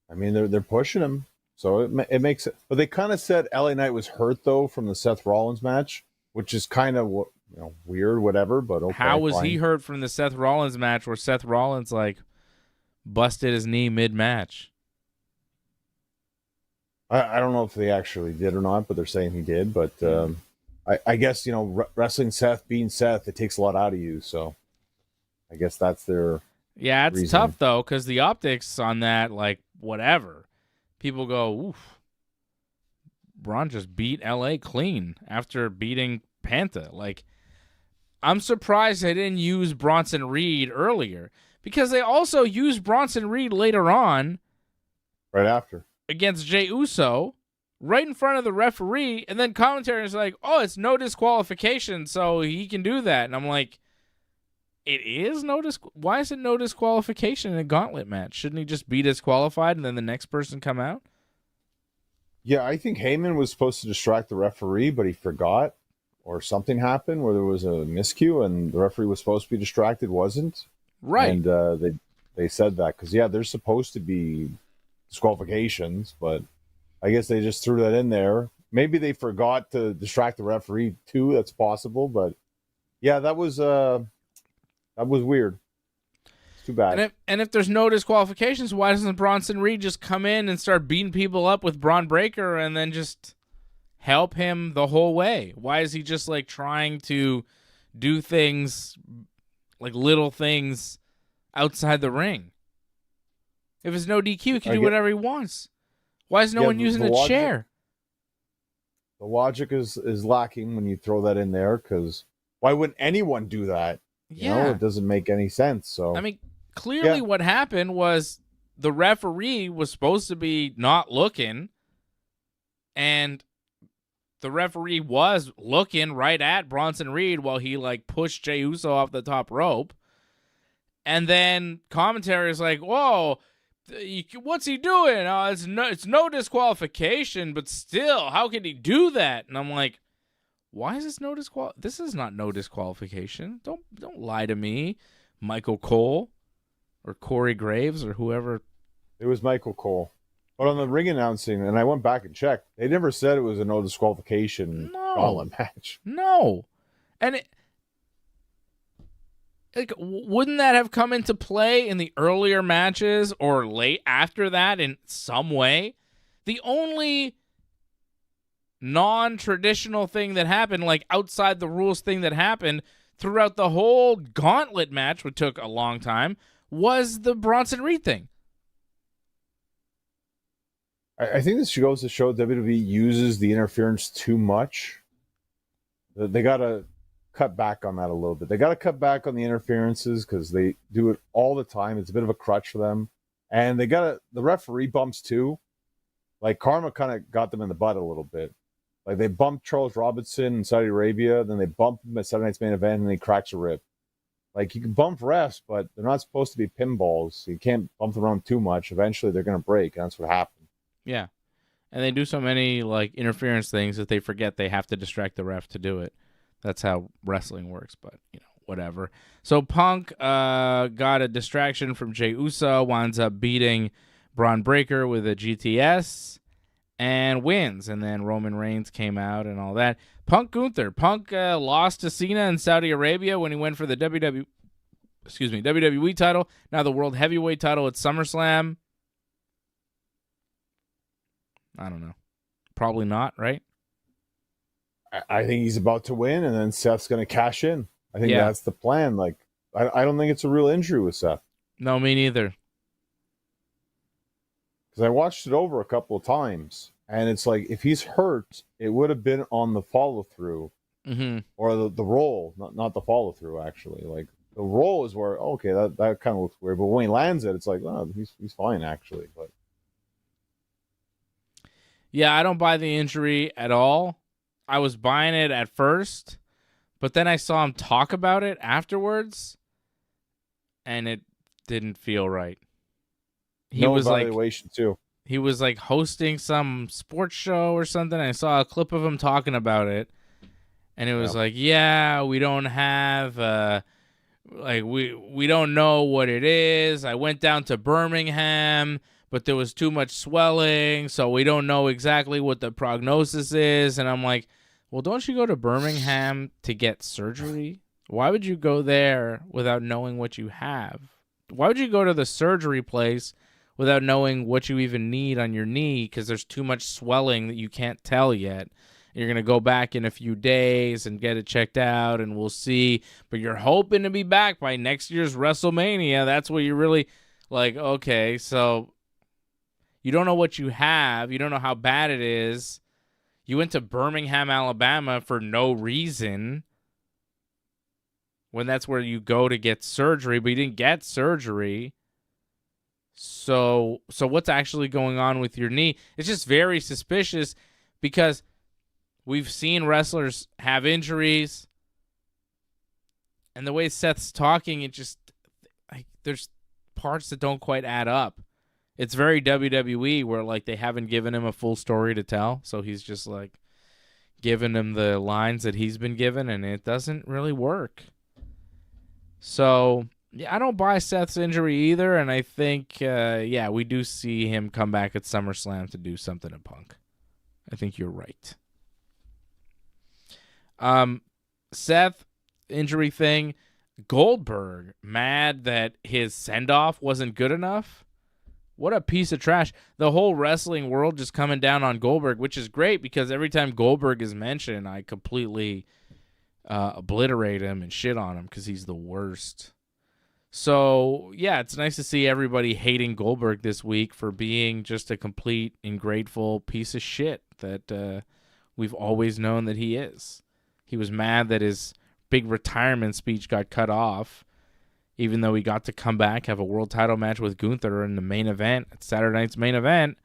I mean, they're pushing him, so it makes it. But they kind of said LA Knight was hurt though from the Seth Rollins match, which is kind of weird, whatever. But okay, How was fine. he hurt from the Seth Rollins match where Seth Rollins like busted his knee mid-match? I don't know if they actually did or not, but they're saying he did. But I guess wrestling Seth, being Seth, it takes a lot out of you. So I guess that's their. Yeah, it's reason. tough though because the optics on that, like, whatever. People go, oof. Bron just beat LA clean after beating Penta. Like, I'm surprised they didn't use Bronson Reed earlier because they also used Bronson Reed later on. Right after. Against Jey Uso, right in front of the referee, and then commentary is like, oh, it's no disqualification, so he can do that. And I'm like, it is no why is it no disqualification in a gauntlet match? Shouldn't he just be disqualified and then the next person come out? Yeah, I think Heyman was supposed to distract the referee, but he forgot, or something happened where there was a miscue and the referee was supposed to be distracted, wasn't. Right. And they said that because, yeah, there's supposed to be disqualifications, but I guess they just threw that in there. Maybe they forgot to distract the referee too. That's possible, but yeah, that was weird. It's too bad. And if there's no disqualifications, why doesn't Bronson Reed just come in and start beating people up with Bron Breakker and then just help him the whole way? Why is he just like trying to do things, like little things outside the ring? If it's no DQ, he can do whatever he wants. Why is no one using a chair? The logic is lacking when you throw that in there, because why wouldn't anyone do that? It doesn't make any sense. So I mean, clearly what happened was the referee was supposed to be not looking, and the referee was looking right at Bronson Reed while he like pushed Jey Uso off the top rope. And then commentary is like, whoa, what's he doing? It's no disqualification, but still, how can he do that? And I'm like, why is this no disqualification? This is not no disqualification. Don't lie to me, Michael Cole or Corey Graves or whoever. It was Michael Cole. But on the ring announcing, and I went back and checked, they never said it was a no disqualification gauntlet match. No. And wouldn't that have come into play in the earlier matches or late after that in some way? The only non-traditional thing that happened, like outside the rules thing that happened throughout the whole gauntlet match, which took a long time, was the Bronson Reed thing. I think this goes to show WWE uses the interference too much. They got to cut back on that a little bit. They got to cut back on the interferences because they do it all the time. It's a bit of a crutch for them. And they got the referee bumps too. Like Karma kind of got them in the butt a little bit. Like they bumped Charles Robinson in Saudi Arabia, then they bumped him at Saturday Night's Main Event, and he cracks a rib. Like you can bump refs, but they're not supposed to be pinballs. You can't bump them around too much. Eventually, they're going to break, and that's what happened. Yeah, and they do so many like interference things that they forget they have to distract the ref to do it. That's how wrestling works, but whatever. So Punk got a distraction from Jey Uso, winds up beating Braun Breaker with a GTS and wins. And then Roman Reigns came out and all that. Punk Gunther. Punk lost to Cena in Saudi Arabia when he went for the WWE title. Now the World Heavyweight title at SummerSlam. I don't know. Probably not, right? I think he's about to win, and then Seth's going to cash in. I think that's the plan. Like, I don't think it's a real injury with Seth. No, me neither. Because I watched it over a couple of times, and it's like if he's hurt, it would have been on the follow through, or the roll, not the follow through. Actually, like the roll is where that kind of looks weird, but when he lands it, it's like he's fine actually. But yeah, I don't buy the injury at all. I was buying it at first, but then I saw him talk about it afterwards, and it didn't feel right. He was evaluation too. He was like hosting some sports show or something. I saw a clip of him talking about it, and it was like, we don't have we don't know what it is. I went down to Birmingham, but there was too much swelling, so we don't know exactly what the prognosis is. And I'm like, well, don't you go to Birmingham to get surgery? Why would you go there without knowing what you have? Why would you go to the surgery place without knowing what you even need on your knee because there's too much swelling that you can't tell yet? You're going to go back in a few days and get it checked out, and we'll see. But you're hoping to be back by next year's WrestleMania. That's what you're really like, okay, so you don't know what you have. You don't know how bad it is. You went to Birmingham, Alabama for no reason when that's where you go to get surgery, but you didn't get surgery. So what's actually going on with your knee? It's just very suspicious because we've seen wrestlers have injuries, and the way Seth's talking, it just there's parts that don't quite add up. It's very WWE where like they haven't given him a full story to tell, so he's just like giving him the lines that he's been given, and it doesn't really work. So yeah, I don't buy Seth's injury either, and I think we do see him come back at SummerSlam to do something to Punk. I think you're right. Seth injury thing. Goldberg mad that his send-off wasn't good enough. What a piece of trash. The whole wrestling world just coming down on Goldberg, which is great because every time Goldberg is mentioned, I completely obliterate him and shit on him because he's the worst. So, yeah, it's nice to see everybody hating Goldberg this week for being just a complete ungrateful piece of shit that we've always known that he is. He was mad that his big retirement speech got cut off, even though he got to come back, have a world title match with Gunther in the main event, at Saturday night's main event.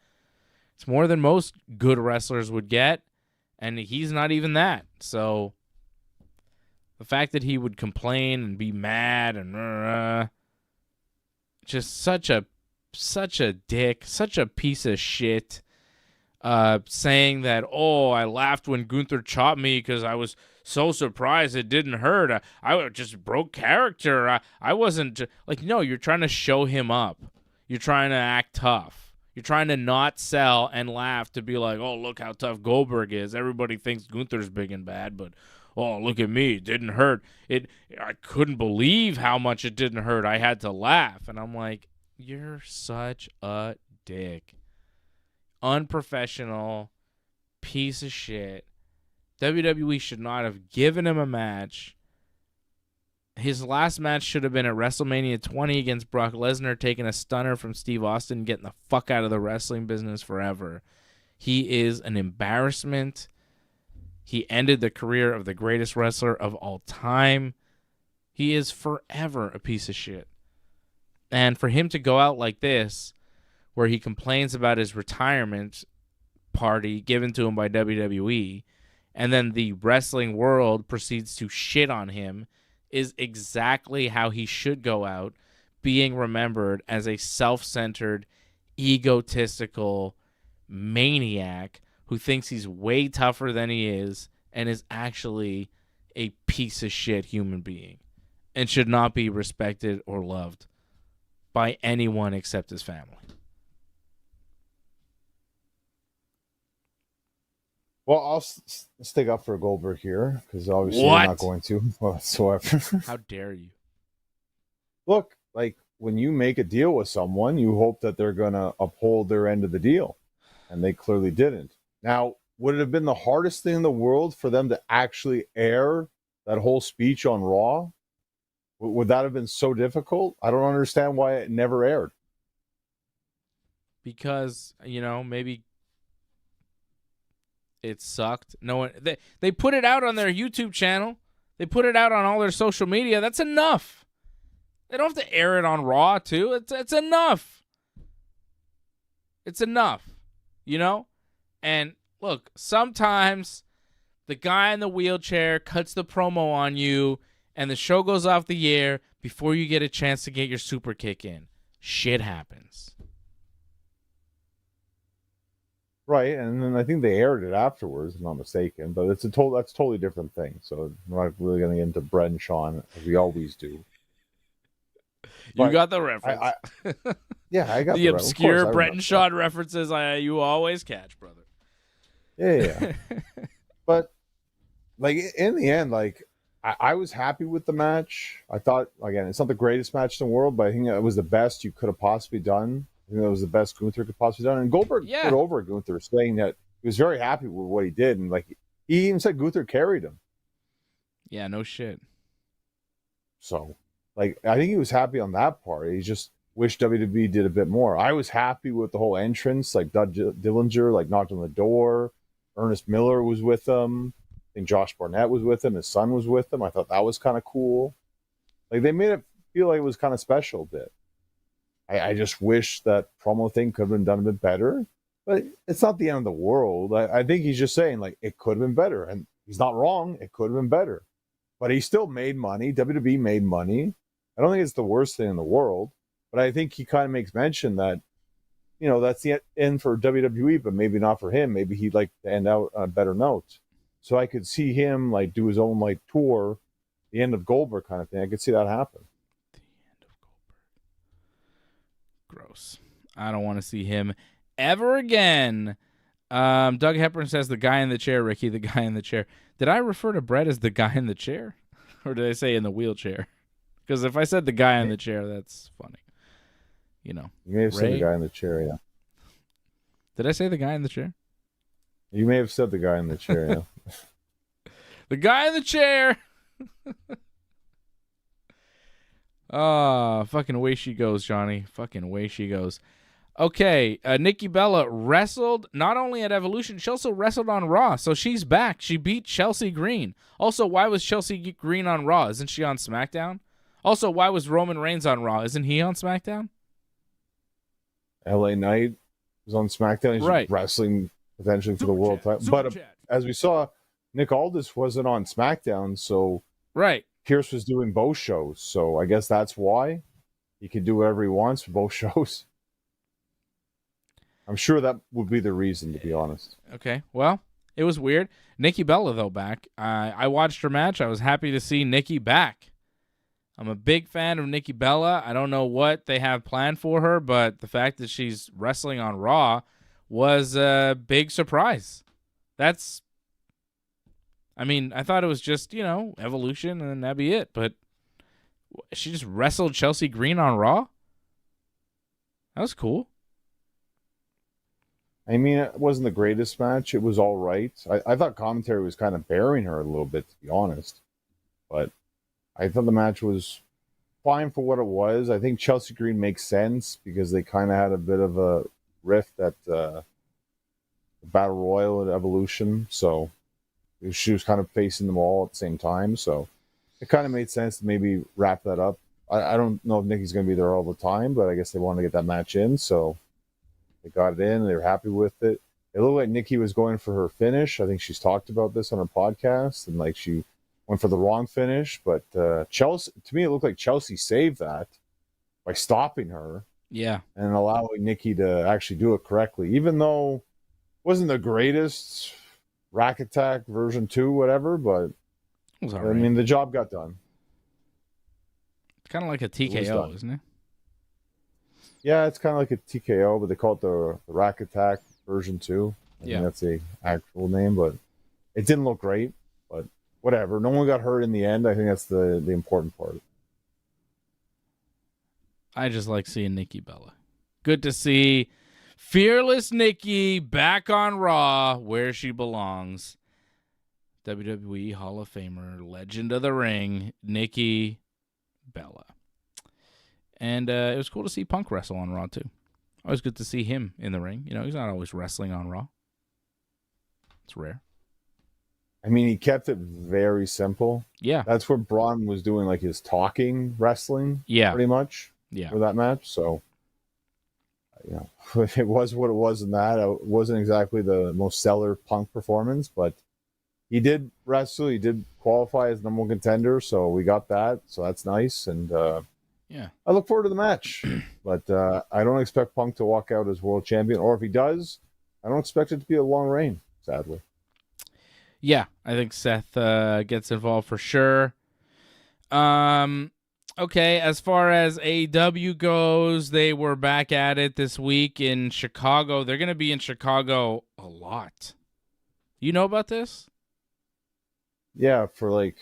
It's more than most good wrestlers would get, and he's not even that. So the fact that he would complain and be mad and just such a dick, such a piece of shit, saying that, I laughed when Gunther chopped me because I was so surprised it didn't hurt. I just broke character. I wasn't like, no, you're trying to show him up. You're trying to act tough. You're trying to not sell and laugh to be like, oh, look how tough Goldberg is. Everybody thinks Gunther's big and bad, but look at me. It didn't hurt. I couldn't believe how much it didn't hurt. I had to laugh. And I'm like, you're such a dick. Unprofessional piece of shit. WWE should not have given him a match. His last match should have been at WrestleMania 20 against Brock Lesnar, taking a stunner from Steve Austin, getting the fuck out of the wrestling business forever. He is an embarrassment. He ended the career of the greatest wrestler of all time. He is forever a piece of shit. And for him to go out like this, where he complains about his retirement party given to him by WWE, and then the wrestling world proceeds to shit on him, is exactly how he should go out, being remembered as a self-centered, egotistical maniac who thinks he's way tougher than he is and is actually a piece of shit human being and should not be respected or loved by anyone except his family. Well, I'll stick up for Goldberg here because obviously What? you're not going to whatsoever. How dare you? Look, like when you make a deal with someone, you hope that they're going to uphold their end of the deal, and they clearly didn't. Now, would it have been the hardest thing in the world for them to actually air that whole speech on Raw? Would that have been so difficult? I don't understand why it never aired. Because, maybe it sucked. No one they put it out on their YouTube channel. They put it out on all their social media. That's enough. They don't have to air it on Raw too. It's enough. It's enough. And look, sometimes the guy in the wheelchair cuts the promo on you and the show goes off the air before you get a chance to get your super kick in. Shit happens. Right, and then I think they aired it afterwards, if I'm not mistaken. But that's a totally different thing. So we're not really going to get into Brett and Sean as we always do. You got the reference. Yeah, I got the obscure Brett and Sean references you always catch, brother. Yeah. But like in the end, like I was happy with the match. I thought, again, it's not the greatest match in the world, but I think it was the best you could have possibly done. I think it was the best Gunther could possibly done. And Goldberg put over Gunther, saying that he was very happy with what he did, and like he even said Gunther carried him. Yeah, no shit. So, like, I think he was happy on that part. He just wished WWE did a bit more. I was happy with the whole entrance, like Doug Dillinger, like knocked on the door. Ernest Miller was with him. I think Josh Barnett was with him. His son was with him. I thought that was kind of cool. Like, they made it feel like it was kind of special a bit. I just wish that promo thing could have been done a bit better, but it's not the end of the world. I think he's just saying, like, it could have been better, and he's not wrong. It could have been better, but he still made money. WWE made money. I don't think it's the worst thing in the world, but I think he kind of makes mention that, that's the end for WWE, but maybe not for him. Maybe he'd like to end out on a better note. So I could see him like do his own like tour, the end of Goldberg kind of thing. I could see that happen. Gross. I don't want to see him ever again. Doug Hepburn says the guy in the chair, Ricky, the guy in the chair. Did I refer to Brett as the guy in the chair? Or did I say in the wheelchair? Because if I said the guy in the chair, that's funny. You may have said the guy in the chair, yeah. Did I say the guy in the chair? You may have said the guy in the chair, yeah. The guy in the chair! Fucking away she goes, Johnny. Fucking away she goes. Okay, Nikki Bella wrestled not only at Evolution, she also wrestled on Raw. So she's back. She beat Chelsea Green. Also, why was Chelsea Green on Raw? Isn't she on SmackDown? Also, why was Roman Reigns on Raw? Isn't he on SmackDown? LA Knight was on SmackDown. He's right. Wrestling potentially for the world title. But as we saw, Nick Aldis wasn't on SmackDown, so right. Pierce was doing both shows, so I guess that's why he can do whatever he wants for both shows. I'm sure that would be the reason, to be honest. Okay, well, it was weird. Nikki Bella, though, back. I watched her match. I was happy to see Nikki back. I'm a big fan of Nikki Bella. I don't know what they have planned for her, but the fact that she's wrestling on Raw was a big surprise. I thought it was just, Evolution and that'd be it. But she just wrestled Chelsea Green on Raw? That was cool. I mean, it wasn't the greatest match. It was all right. I thought commentary was kind of burying her a little bit, to be honest. But I thought the match was fine for what it was. I think Chelsea Green makes sense because they kind of had a bit of a rift at the Battle Royal at Evolution. So she was kind of facing them all at the same time. So it kind of made sense to maybe wrap that up. I don't know if Nikki's going to be there all the time, but I guess they wanted to get that match in. So they got it in. They were happy with it. It looked like Nikki was going for her finish. I think she's talked about this on her podcast, and like she went for the wrong finish. But Chelsea, to me, it looked like Chelsea saved that by stopping her. Yeah. And allowing Nikki to actually do it correctly, even though it wasn't the greatest rack attack version 2, whatever, but It was all I right. mean, the job got done. It's kind of like a TKO, isn't it? Yeah, it's kind of like a TKO, but they call it the rack attack version 2. I think that's the actual name, but it didn't look great, but whatever. No one got hurt in the end. I think that's the important part. I just like seeing Nikki Bella. Good to see fearless Nikki back on Raw where she belongs. WWE Hall of Famer, legend of the ring, Nikki Bella. And it was cool to see Punk wrestle on Raw too. Always good to see him in the ring. You know, he's not always wrestling on Raw. It's rare. I mean, he kept it very simple. Yeah. That's where Bron was doing like his talking wrestling, pretty much, for that match. So, you know, it was what it was in that. It wasn't exactly the most stellar Punk performance, but he did wrestle. He did qualify as number one contender, so we got that. So that's nice. And I look forward to the match. But I don't expect Punk to walk out as world champion. Or if he does, I don't expect it to be a long reign, sadly. Yeah, I think Seth gets involved for sure. Okay, as far as AEW goes, they were back at it this week in Chicago. They're going to be in Chicago a lot. You know about this? Yeah, for like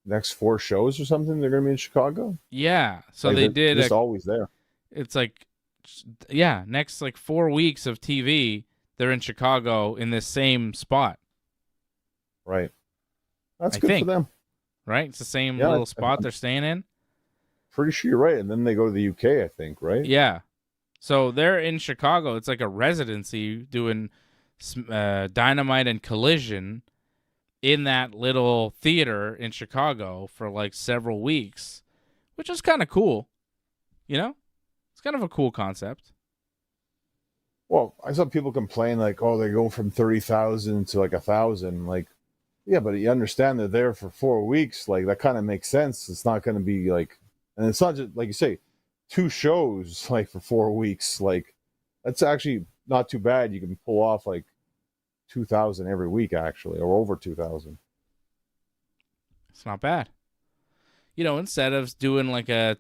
next 4 shows or something, they're going to be in Chicago? Yeah, so like they did. Just always there. It's like, yeah, next like 4 weeks of TV, they're in Chicago in this same spot. Right. That's good for them. Right? It's the same little spot they're staying in. Pretty sure you're right. And then they go to the UK, I think, right? Yeah. So they're in Chicago. It's like a residency doing Dynamite and Collision in that little theater in Chicago for like several weeks, which is kind of cool. You know? It's kind of a cool concept. Well, I saw people complain like, oh, they go from 30,000 to like 1,000. Like, yeah, but you understand they're there for 4 weeks. Like, that kind of makes sense. It's not going to be like, and it's not just, like you say, 2 shows like for 4 weeks. Like, that's actually not too bad. You can pull off like 2,000 every week, actually, or over 2,000. It's not bad. You know, instead of doing like a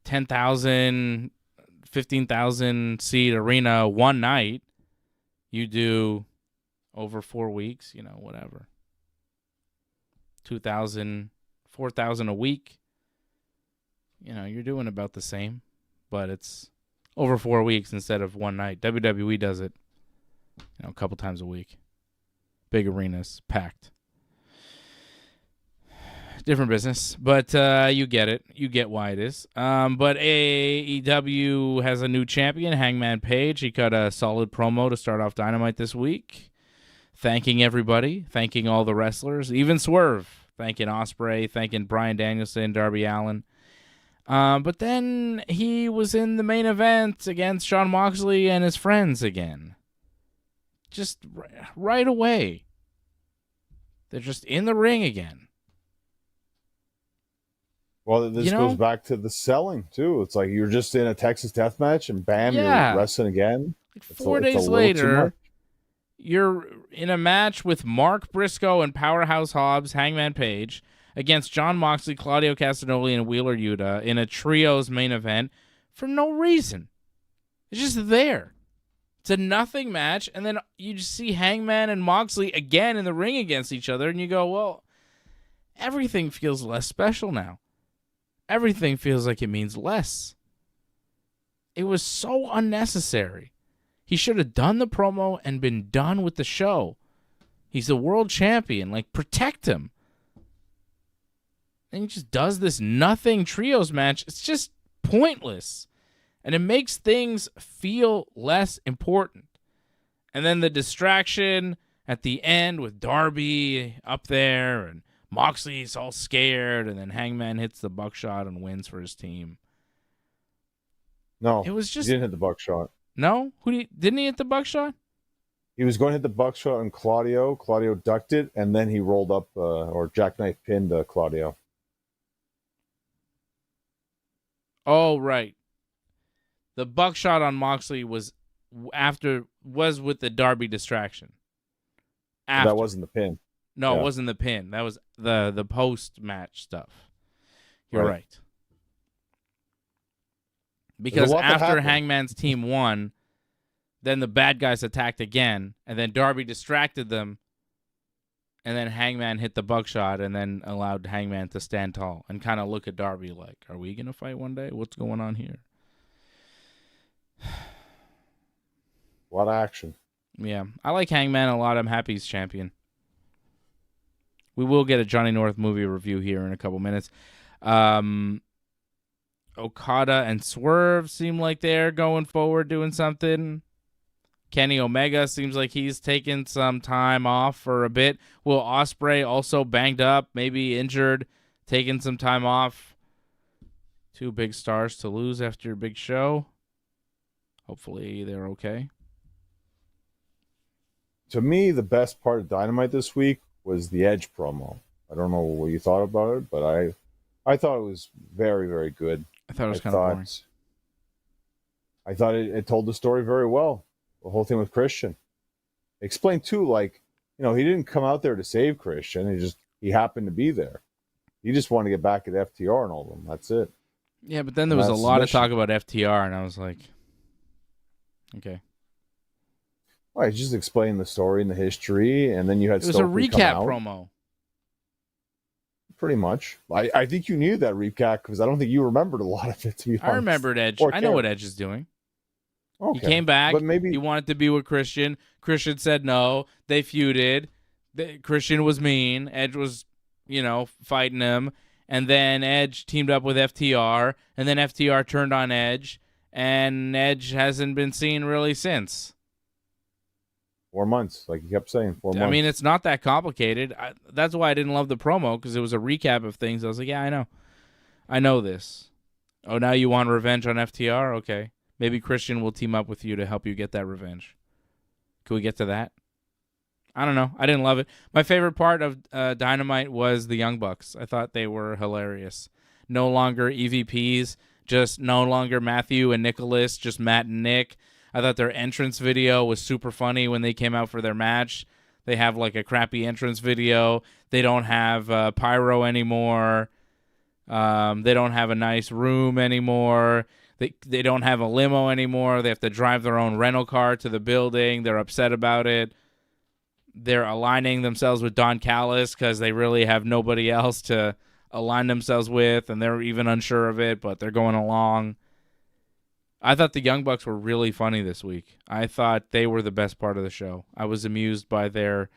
10,000, 15,000 seat arena one night, you do over 4 weeks, you know, whatever. 2,000, 4,000 a week. You know, you're doing about the same, but it's over 4 weeks instead of one night. WWE does it, you know, a couple times a week. Big arenas, packed. Different business, but you get it. You get why it is. But AEW has a new champion, Hangman Page. He cut a solid promo to start off Dynamite this week, thanking everybody, thanking all the wrestlers, even Swerve, thanking Ospreay, thanking Bryan Danielson, Darby Allin. But then he was in the main event against Jon Moxley and his friends again. Just right away. They're just in the ring again. Well, this goes back to the selling, too. It's like you're just in a Texas Deathmatch and bam, you're wrestling again. Like 4 days later, you're in a match with Mark Briscoe and Powerhouse Hobbs, Hangman Page, against Jon Moxley, Claudio Castagnoli, and Wheeler Yuta in a trios main event for no reason. It's just there. It's a nothing match, and then you just see Hangman and Moxley again in the ring against each other, and you go, well, everything feels less special now. Everything feels like it means less. It was so unnecessary. He should have done the promo and been done with the show. He's the world champion. Like, protect him. And he just does this nothing trios match. It's just pointless. And it makes things feel less important. And then the distraction at the end with Darby up there and Moxley's all scared, and then Hangman hits the buckshot and wins for his team. No, it was just he didn't hit the buckshot. No, didn't he hit the buckshot? He was going to hit the buckshot on Claudio. Claudio ducked it, and then he rolled up or jackknife pinned Claudio. Oh, right. The buckshot on Moxley was with the Darby distraction. After. That wasn't the pin. No, It wasn't the pin. That was the post-match stuff. You're right. Because after Hangman's team won, then the bad guys attacked again, and then Darby distracted them, and then Hangman hit the buckshot and then allowed Hangman to stand tall and kind of look at Darby like, are we going to fight one day? What's going on here? A lot of action. Yeah, I like Hangman a lot. I'm happy he's champion. We will get a Johnny North movie review here in a couple minutes. Okada and Swerve seem like they're going forward doing something. Kenny Omega seems like he's taking some time off for a bit. Will Ospreay also banged up, maybe injured, taking some time off. 2 big stars to lose after a big show. Hopefully they're okay. To me, the best part of Dynamite this week was the Edge promo. I don't know what you thought about it, but I thought it was very, very good. I thought it was kind of boring. I thought it told the story very well. The whole thing with Christian. Explained too, like, he didn't come out there to save Christian. He happened to be there. He just wanted to get back at FTR and all of them. That's it. Yeah, but then there was a lot of talk about FTR, and I was like, okay. Well, he just explained the story and the history, and then you had. It was a recap promo. Pretty much. I think you knew that recap because I don't think you remembered a lot of it. To be honest, I remembered Edge. I know what Edge is doing. Okay. He came back. But maybe he wanted to be with Christian. Christian said no. They feuded. Christian was mean. Edge was, fighting him. And then Edge teamed up with FTR. And then FTR turned on Edge. And Edge hasn't been seen really since. 4 months, like you kept saying, 4 months. I mean, it's not that complicated. That's why I didn't love the promo, because it was a recap of things. I was like, yeah, I know. I know this. Oh, now you want revenge on FTR? Okay. Maybe Christian will team up with you to help you get that revenge. Can we get to that? I don't know. I didn't love it. My favorite part of Dynamite was the Young Bucks. I thought they were hilarious. No longer EVPs, just no longer Matthew and Nicholas, just Matt and Nick. I thought their entrance video was super funny when they came out for their match. They have like a crappy entrance video. They don't have pyro anymore. They don't have a nice room anymore. They don't have a limo anymore. They have to drive their own rental car to the building. They're upset about it. They're aligning themselves with Don Callis because they really have nobody else to align themselves with, and they're even unsure of it, but they're going along. I thought the Young Bucks were really funny this week. I thought they were the best part of the show. I was amused by their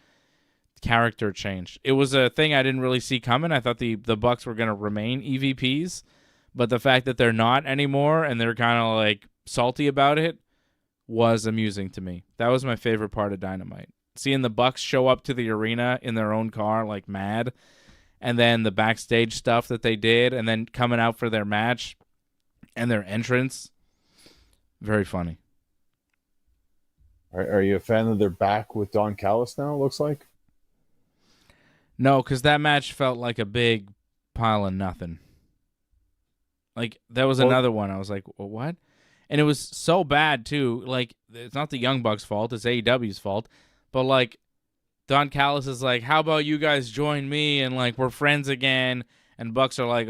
character change. It was a thing I didn't really see coming. I thought the Bucks were going to remain EVPs, but the fact that they're not anymore and they're kind of like salty about it was amusing to me. That was my favorite part of Dynamite. Seeing the Bucks show up to the arena in their own car like mad, and then the backstage stuff that they did, and then coming out for their match and their entrance. Very funny. Are you a fan that they're back with Don Callis now, it looks like? No, because that match felt like a big pile of nothing. Like, that was another one. I was like, well, what? And it was so bad, too. Like, it's not the Young Bucks' fault. It's AEW's fault. But, like, Don Callis is like, how about you guys join me and, like, we're friends again? And Bucks are like,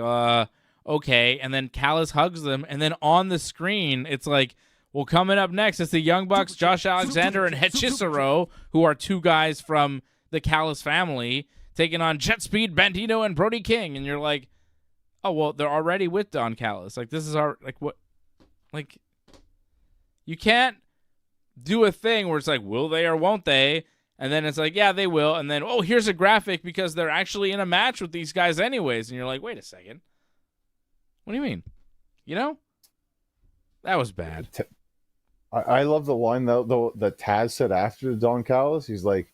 okay. And then Callis hugs them. And then on the screen, it's like, well, coming up next, it's the Young Bucks, Josh Alexander, and Hechicero, who are 2 guys from the Callis family, taking on Jet Speed, Bandito, and Brody King. And you're like, oh, well, they're already with Don Callis. Like, this is our, like, what? Like, you can't do a thing where it's like, will they or won't they? And then it's like, yeah, they will. And then, oh, here's a graphic because they're actually in a match with these guys anyways. And you're like, wait a second. What do you mean? You know? That was bad. I love the line though that Taz said after Don Callis. He's like,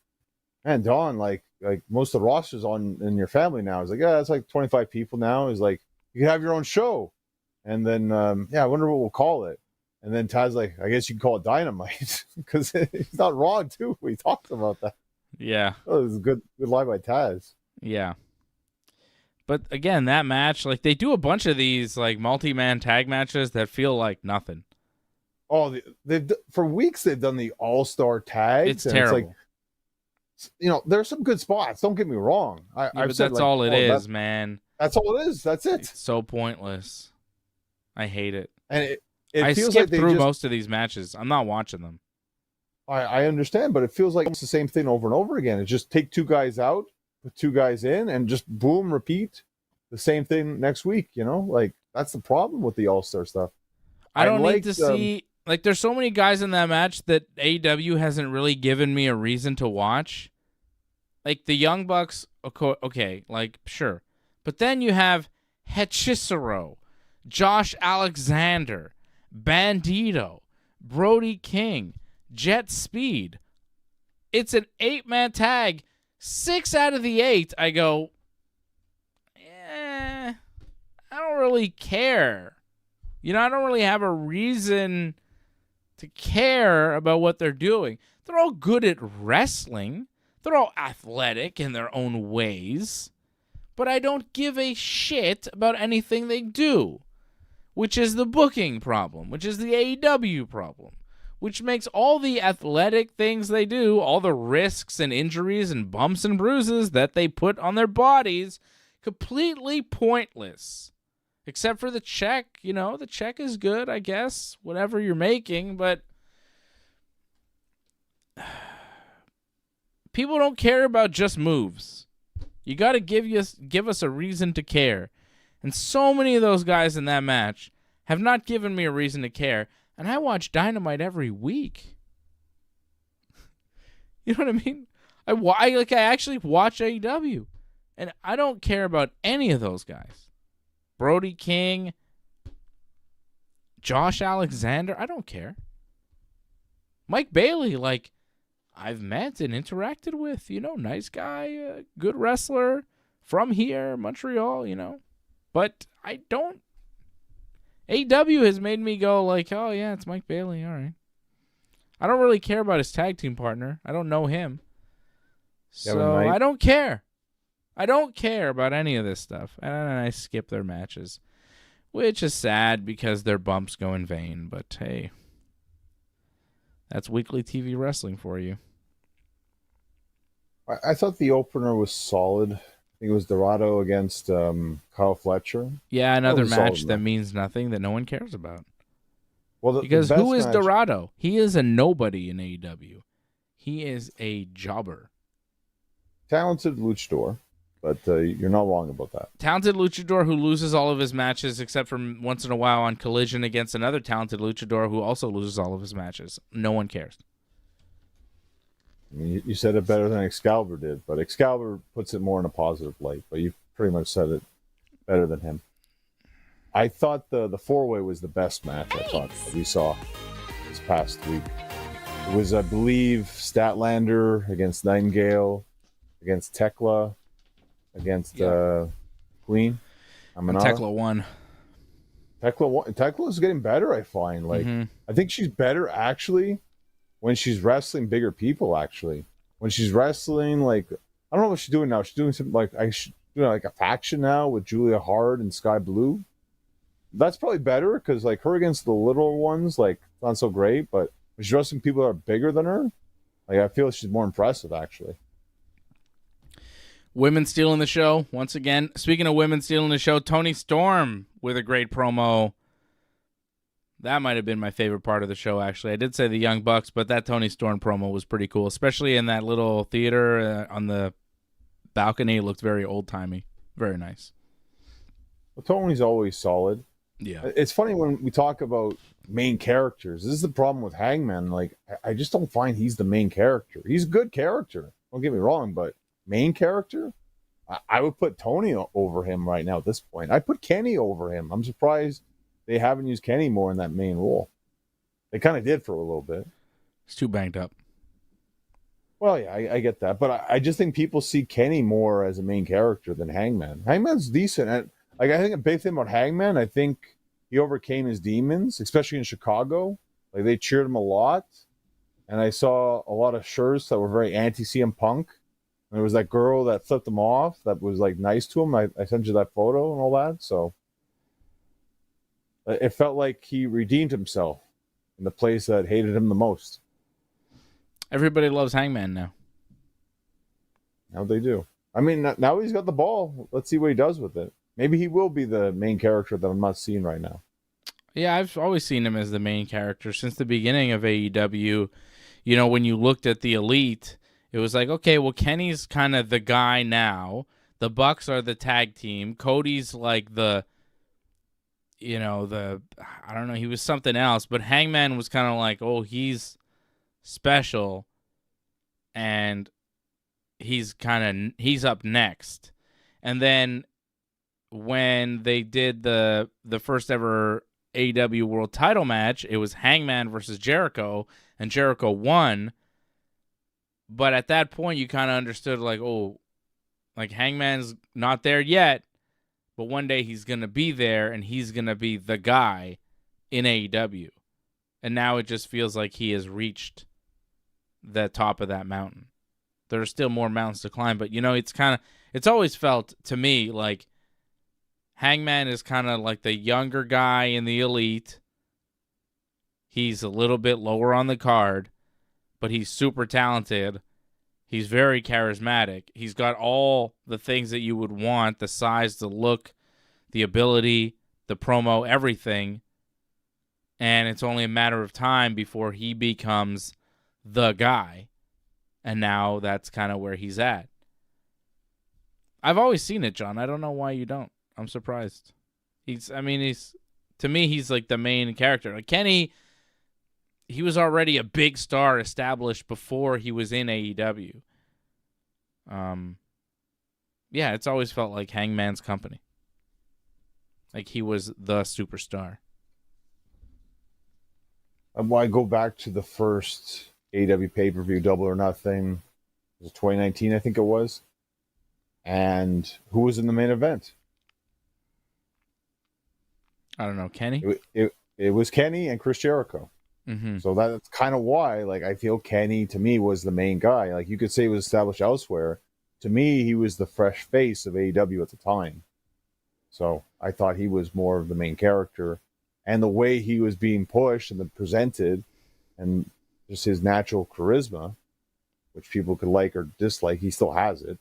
man, Don, like most of the roster's on in your family now. He's like, yeah, it's like 25 people now. He's like, you can have your own show. And then, I wonder what we'll call it. And then Taz's like, I guess you can call it Dynamite because he's not wrong too. We talked about that. Yeah. Oh, it was a good line by Taz. Yeah. But again, that match, like they do a bunch of these like multi-man tag matches that feel like nothing. Oh, they've for weeks they've done the all-star tags. It's terrible. It's like, there's some good spots. Don't get me wrong. But that's like, all it is, man. That's all it is. That's it. It's so pointless. I hate it. And I feels skipped like through most of these matches. I'm not watching them. I understand, but it feels like it's the same thing over and over again. It's just take two guys out, put two guys in, and just boom, repeat the same thing next week. Like that's the problem with the all-star stuff. I don't need to see. Like, there's so many guys in that match that AEW hasn't really given me a reason to watch. Like, the Young Bucks, okay, like, sure. But then you have Hechicero, Josh Alexander, Bandito, Brody King, Jet Speed. It's an 8-man tag. 6 out of the 8, I go, I don't really care. I don't really have a reason to care about what they're doing. They're all good at wrestling. They're all athletic in their own ways. But I don't give a shit about anything they do, which is the booking problem, which is the AEW problem, which makes all the athletic things they do, all the risks and injuries and bumps and bruises that they put on their bodies, completely pointless. Except for the check, the check is good, I guess, whatever you're making, but people don't care about just moves. You got to give us a reason to care. And so many of those guys in that match have not given me a reason to care, and I watch Dynamite every week. You know what I mean? I actually watch AEW, and I don't care about any of those guys. Brody King, Josh Alexander, I don't care. Mike Bailey, like, I've met and interacted with, nice guy, good wrestler from here, Montreal, But I don't. AEW has made me go like, oh, yeah, it's Mike Bailey, all right. I don't really care about his tag team partner. I don't know him. So I don't care. I don't care about any of this stuff, and I skip their matches, which is sad because their bumps go in vain, but hey, that's weekly TV wrestling for you. I thought the opener was solid. I think it was Dorado against Kyle Fletcher. Yeah, another match that means nothing, that no one cares about. Well, because who is Dorado? He is a nobody in AEW. He is a jobber. Talented luchador. But you're not wrong about that. Talented luchador who loses all of his matches except for once in a while on Collision against another talented luchador who also loses all of his matches. No one cares. I mean, you said it better than Excalibur did, but Excalibur puts it more in a positive light. But you pretty much said it better than him. I thought the four-way was the best match I thought that we saw this past week. It was, I believe, Statlander against Nightingale, against Tekla, against Queen. Tekla won. Tekla's getting better, I find. Like, I think she's better actually when she's wrestling bigger people. Actually, when she's wrestling, like, I don't know what she's doing now. She's doing something like like a faction now with Julia Hart and Sky Blue. That's probably better because like her against the little ones, like, not so great. But when she's wrestling people that are bigger than her, like, I feel she's more impressive actually. Women stealing the show once again. Speaking of women stealing the show, Toni Storm with a great promo. That might have been my favorite part of the show, actually. I did say the Young Bucks, but that Toni Storm promo was pretty cool, especially in that little theater on the balcony. It looked very old-timey. Very nice. Well, Tony's always solid. Yeah. It's funny when we talk about main characters. This is the problem with Hangman. Like, I just don't find he's the main character. He's a good character. Don't get me wrong, but main character? I would put Tony over him right now at this point. I put Kenny over him. I'm surprised they haven't used Kenny more in that main role. They kind of did for a little bit. He's too banged up. Well, yeah, I get that. But I just think people see Kenny more as a main character than Hangman. Hangman's decent. I think a big thing about Hangman, I think he overcame his demons, especially in Chicago. Like, they cheered him a lot. And I saw a lot of shirts that were very anti-CM Punk. And there was that girl that flipped him off that was, like, nice to him. I sent you that photo and all that. So it felt like he redeemed himself in the place that hated him the most. Everybody loves Hangman now. Now they do. I mean, now he's got the ball. Let's see what he does with it. Maybe he will be the main character that I'm not seeing right now. Yeah, I've always seen him as the main character since the beginning of AEW. You know, when you looked at the Elite, it was like, okay, well, Kenny's kind of the guy now. The Bucks are the tag team. Cody's like I don't know, he was something else. But Hangman was kind of like, oh, he's special, and he's up next. And then when they did the first ever AEW World Title match, it was Hangman versus Jericho, and Jericho won. But at that point, you kind of understood, like, oh, like, Hangman's not there yet, but one day he's going to be there, and he's going to be the guy in AEW. And now it just feels like he has reached the top of that mountain. There are still more mountains to climb, but, it's always felt to me like Hangman is kind of like the younger guy in the Elite. He's a little bit lower on the card, but he's super talented. He's very charismatic. He's got all the things that you would want, the size, the look, the ability, the promo, everything. And it's only a matter of time before he becomes the guy. And now that's kind of where he's at. I've always seen it, John. I don't know why you don't. I'm surprised. To me, he's like the main character. Like Kenny, he was already a big star established before he was in AEW. Yeah, it's always felt like Hangman's company. Like he was the superstar. I go back to the first AEW pay-per-view, Double or Nothing. It was 2019, I think it was. And who was in the main event? I don't know, Kenny? It was Kenny and Chris Jericho. Mm-hmm. So that's kind of why, like, I feel Kenny, to me, was the main guy. Like, you could say he was established elsewhere. To me, he was the fresh face of AEW at the time. So I thought he was more of the main character. And the way he was being pushed and then presented, and just his natural charisma, which people could like or dislike, he still has it.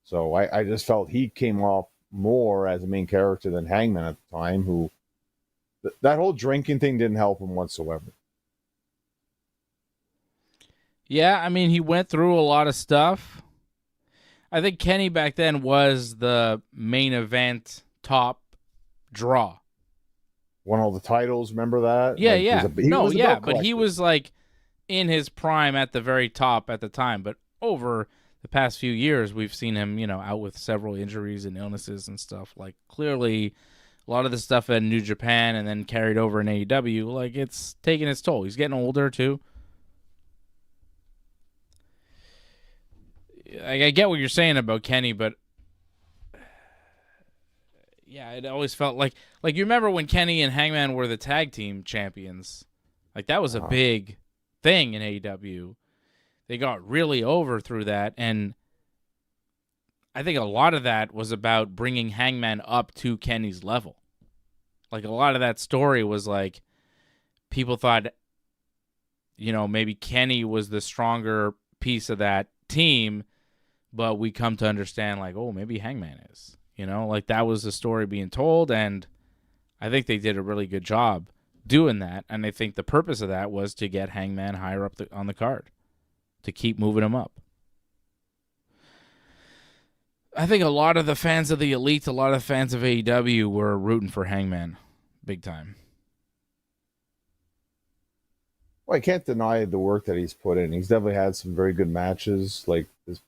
So I just felt he came off more as a main character than Hangman at the time, who that whole drinking thing didn't help him whatsoever. Yeah, I mean, he went through a lot of stuff. I think Kenny back then was the main event top draw. Won all the titles, remember that? Yeah, like, yeah. But he was like in his prime at the very top at the time. But over the past few years, we've seen him, out with several injuries and illnesses and stuff. Like, clearly, a lot of the stuff in New Japan and then carried over in AEW, like, it's taking its toll. He's getting older, too. I get what you're saying about Kenny, but yeah, it always felt like you remember when Kenny and Hangman were the tag team champions. Like, that was a big thing in AEW. They got really over through that, and I think a lot of that was about bringing Hangman up to Kenny's level. Like, a lot of that story was like people thought, maybe Kenny was the stronger piece of that team, but we come to understand, like, oh, maybe Hangman is. Like, that was the story being told, and I think they did a really good job doing that, and I think the purpose of that was to get Hangman higher up on the card, to keep moving him up. I think a lot of the fans of the Elite, a lot of fans of AEW were rooting for Hangman big time. Well, I can't deny the work that he's put in. He's definitely had some very good matches, like this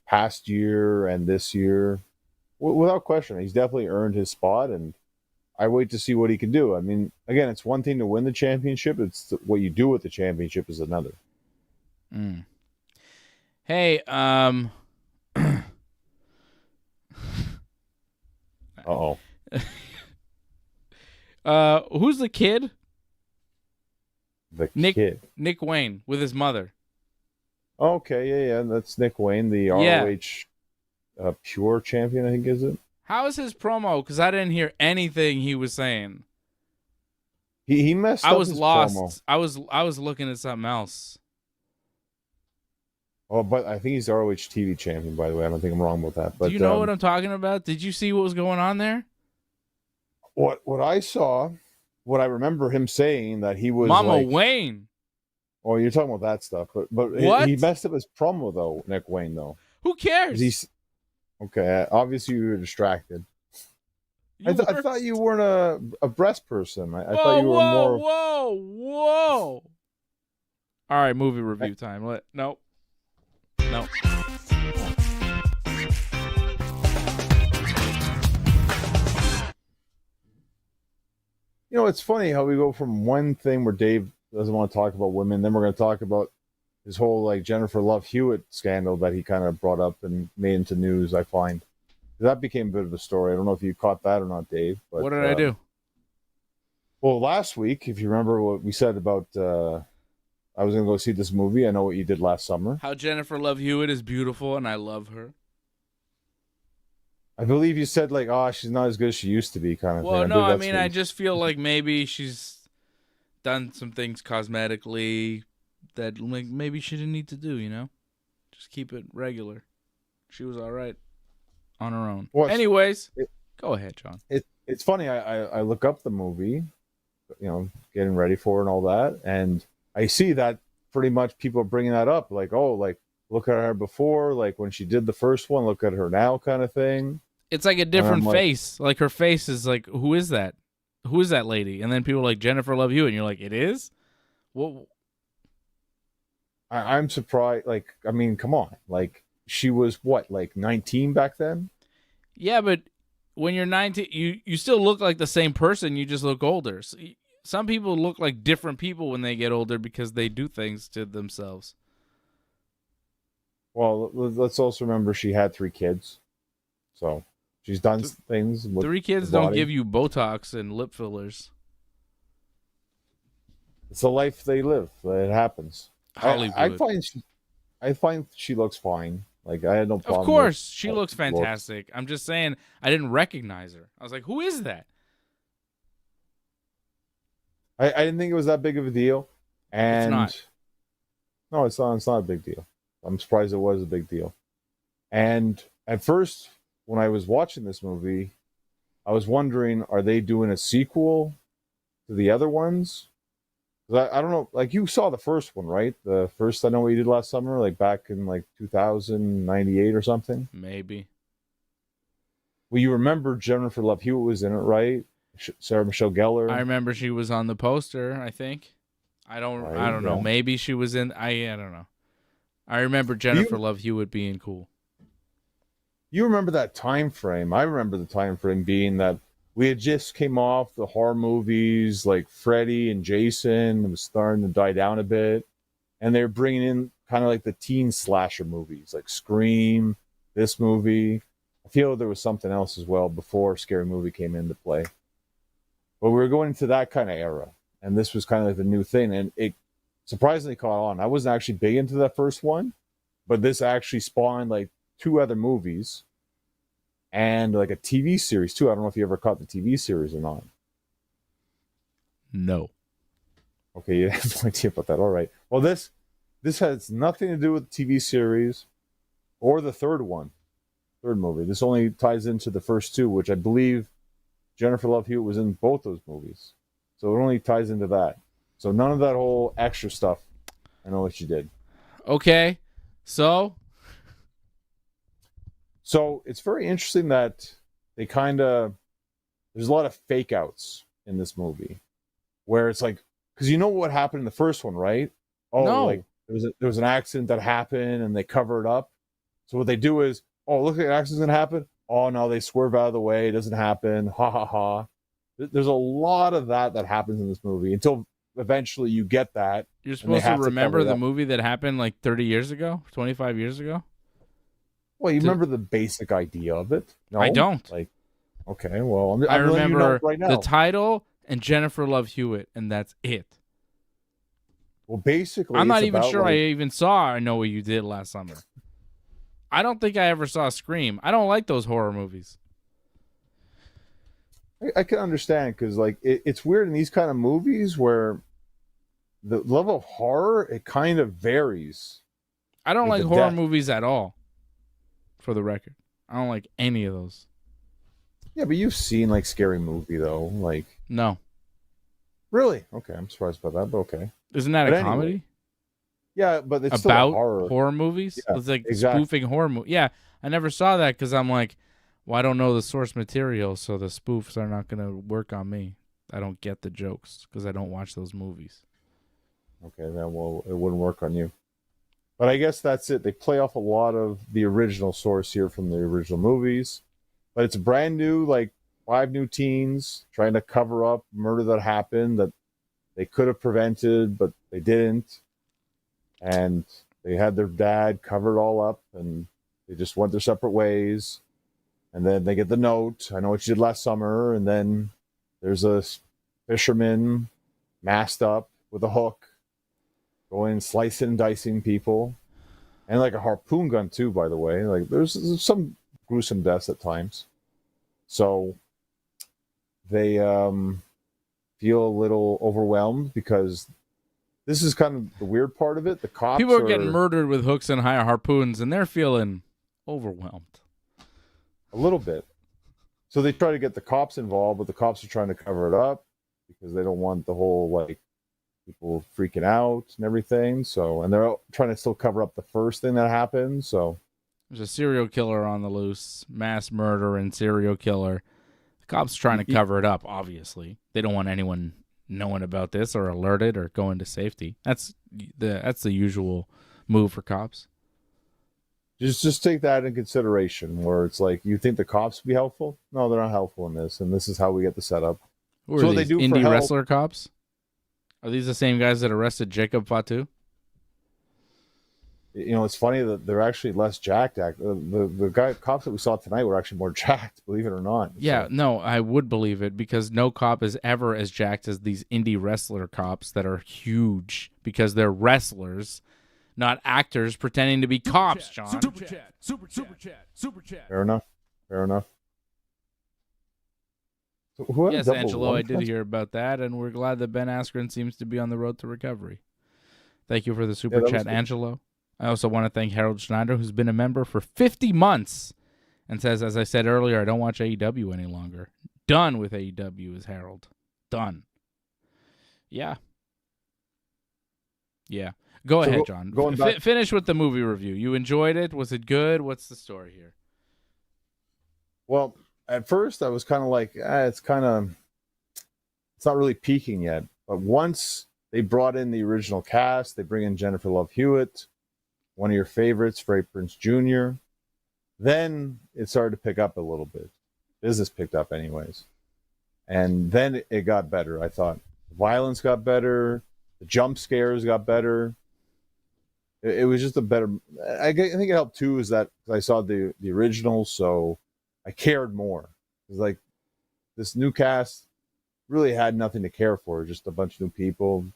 past year and this year. Without question, he's definitely earned his spot, and I wait to see what he can do. I mean, again, it's one thing to win the championship; it's what you do with the championship is another. Mm. Hey, Uh-oh. Who's the kid? The Nick kid. Nick Wayne with his mother. Okay, yeah. That's Nick Wayne, the ROH Pure Champion, I think, is it? How is his promo? Because I didn't hear anything he was saying. He messed up. I was his lost. Promo. I was looking at something else. Oh, but I think he's ROH TV champion, by the way. I don't think I'm wrong about that. But do you know what I'm talking about? Did you see what was going on there? What I saw, what I remember him saying that he was Mama like, Wayne. Oh, you're talking about that stuff, but What? he messed up his promo though, Nick Wayne though. Who cares? Okay. Obviously, you were distracted. I thought you weren't a breast person. I thought you were more. Whoa! All right, movie review time. Nope. You know, it's funny how we go from one thing where Dave doesn't want to talk about women, then we're going to talk about his whole like Jennifer Love Hewitt scandal that he kind of brought up and made into news. I find that became a bit of a story. I don't know if you caught that or not, Dave. But, what did I do? Well, last week, if you remember what we said about, I was going to go see this movie. I know what you did last summer. How Jennifer Love Hewitt is beautiful and I love her. I believe you said like, oh, she's not as good as she used to be, kind of thing. Well, no, I mean, I just feel like maybe she's done some things cosmetically that like maybe she didn't need to do, you know? Just keep it regular. She was all right on her own. Well, anyways, go ahead, John. It's funny. I look up the movie, you know, getting ready for it and all that, and I see that pretty much people are bringing that up, like, oh, like look at her before, like when she did the first one, look at her now, kind of thing. It's like a different face. Like her face is like, who is that? Who is that lady? And then people are like Jennifer Love Hewitt, and you're like, it is? What? I'm surprised. Like, I mean, come on. Like, she was what, like 19 back then? Yeah, but when you're 19, you still look like the same person. You just look older. So some people look like different people when they get older because they do things to themselves. Well, let's also remember she had 3 kids, so she's done things. With 3 kids don't give you Botox and lip fillers. It's the life they live. It happens. Hollywood. I find she looks fine. Like, I had no problem. Of course, she looks fantastic. I'm just saying I didn't recognize her. I was like, who is that? I didn't think it was that big of a deal. And it's not. No, it's not. It's not a big deal. I'm surprised it was a big deal. And at first, when I was watching this movie, I was wondering, are they doing a sequel to the other ones? Because I don't know. Like, you saw the first one, right? The first, I know what you did last summer, like back in like 2098 or something. Maybe. Well, you remember Jennifer Love Hewitt was in it, right? Sarah Michelle Gellar. I remember she was on the poster, I think. I don't know. Maybe she was in. I don't know. I remember Jennifer Love Hewitt being cool. You remember that time frame? I remember the time frame being that we had just came off the horror movies like Freddy and Jason. It was starting to die down a bit, and they're bringing in kind of like the teen slasher movies, like Scream. This movie. I feel there was something else as well before Scary Movie came into play. But we were going into that kind of era, and this was kind of like the new thing, and it surprisingly caught on. I wasn't actually big into that first one, but this actually spawned like 2 other movies and like a TV series too. I don't know if you ever caught the TV series or not. No. Okay, you have no idea about that. All right. Well, this has nothing to do with the TV series or the third movie. This only ties into the first 2, which I believe Jennifer Love Hewitt was in both those movies. So it only ties into that. So none of that whole extra stuff. I know what she did. Okay. So it's very interesting that they there's a lot of fake outs in this movie, where it's like, because you know what happened in the first one, right? Oh, No. like there was an accident that happened and they cover it up. So what they do is, oh, look, an accident's gonna happen. Oh no, they swerve out of the way. It doesn't happen. Ha ha ha. There's a lot of that happens in this movie until eventually you get that. You're supposed to have to remember cover the that. movie that happened like 30 years ago, 25 years ago? Well, you remember the basic idea of it? No, I don't. Like, okay, well, I'm I letting you remember know right now. the title and Jennifer Love Hewitt, and that's it. Well, basically, I'm not it's even about, sure like, I even saw I Know What You Did last summer. I don't think I ever saw Scream. I don't like those horror movies. I can understand because, like, it's weird in these kind of movies where the level of horror, it kind of varies. I don't With like the horror death. movies at all, for the record. I don't like any of those. Yeah, but you've seen, like, Scary Movie, though. Like, No. really? Okay, I'm surprised by that, but okay. Isn't that But a anyway, comedy? Yeah, but it's still About a horror. horror movies? Yeah, It's like exactly. spoofing horror movies. Yeah, I never saw that because I'm like, well, I don't know the source material, so the spoofs are not going to work on me. I don't get the jokes because I don't watch those movies. Okay, then, well, it wouldn't work on you. But I guess that's it. They play off a lot of the original source here from the original movies. But it's brand new, like 5 new teens trying to cover up murder that happened that they could have prevented, but they didn't. And they had their dad cover it all up, and they just went their separate ways. And then they get the note, I know what you did last summer. And then there's a fisherman masked up with a hook going slicing and dicing people. And like a harpoon gun too, by the way. Like there's some gruesome deaths at times. So they feel a little overwhelmed because this is kind of the weird part of it. The cops People are getting murdered with hooks and high harpoons, and they're feeling overwhelmed. A little bit. So they try to get the cops involved, but the cops are trying to cover it up because they don't want the whole, like, people freaking out and everything. So, and they're trying to still cover up the first thing that happened. So There's a serial killer on the loose, mass murder and serial killer. The cops trying to cover it up, obviously. They don't want anyone knowing about this or alerted or going to safety. That's the usual move for cops. just take that in consideration, where it's like, you think the cops would be helpful? No, they're not helpful in this, and this is how we get the setup. Who are So what these, they do for indie help- wrestler cops? Are these the same guys that arrested Jacob Fatu? You know, it's funny that they're actually less jacked. The cops that we saw tonight were actually more jacked, believe it or not. Yeah, So, no, I would believe it because no cop is ever as jacked as these indie wrestler cops that are huge because they're wrestlers, not actors pretending to be cops, John. Super chat. Super chat. fair enough. So who had a Yes, double Angelo, lung I did cancer? hear about that, and we're glad that Ben Askren seems to be on the road to recovery. Thank you for the super that was chat, good. Angelo. I also want to thank Harold Schneider, who's been a member for 50 months, and says, as I said earlier, I don't watch AEW any longer. Done with AEW is Harold. Done. Yeah. Go So ahead, John. going back- Finish with the movie review. You enjoyed it? Was it good? What's the story here? Well, at first I was kind of like, it's not really peaking yet. But once they brought in the original cast, they bring in Jennifer Love Hewitt, one of your favorites, Freddie Prinze Jr., then it started to pick up a little bit. Business picked up anyways. And then it got better, I thought. The violence got better. The jump scares got better. It was just a better... I think it helped, too, is that I saw the original, so I cared more. It's like this new cast really had nothing to care for, just a bunch of new people.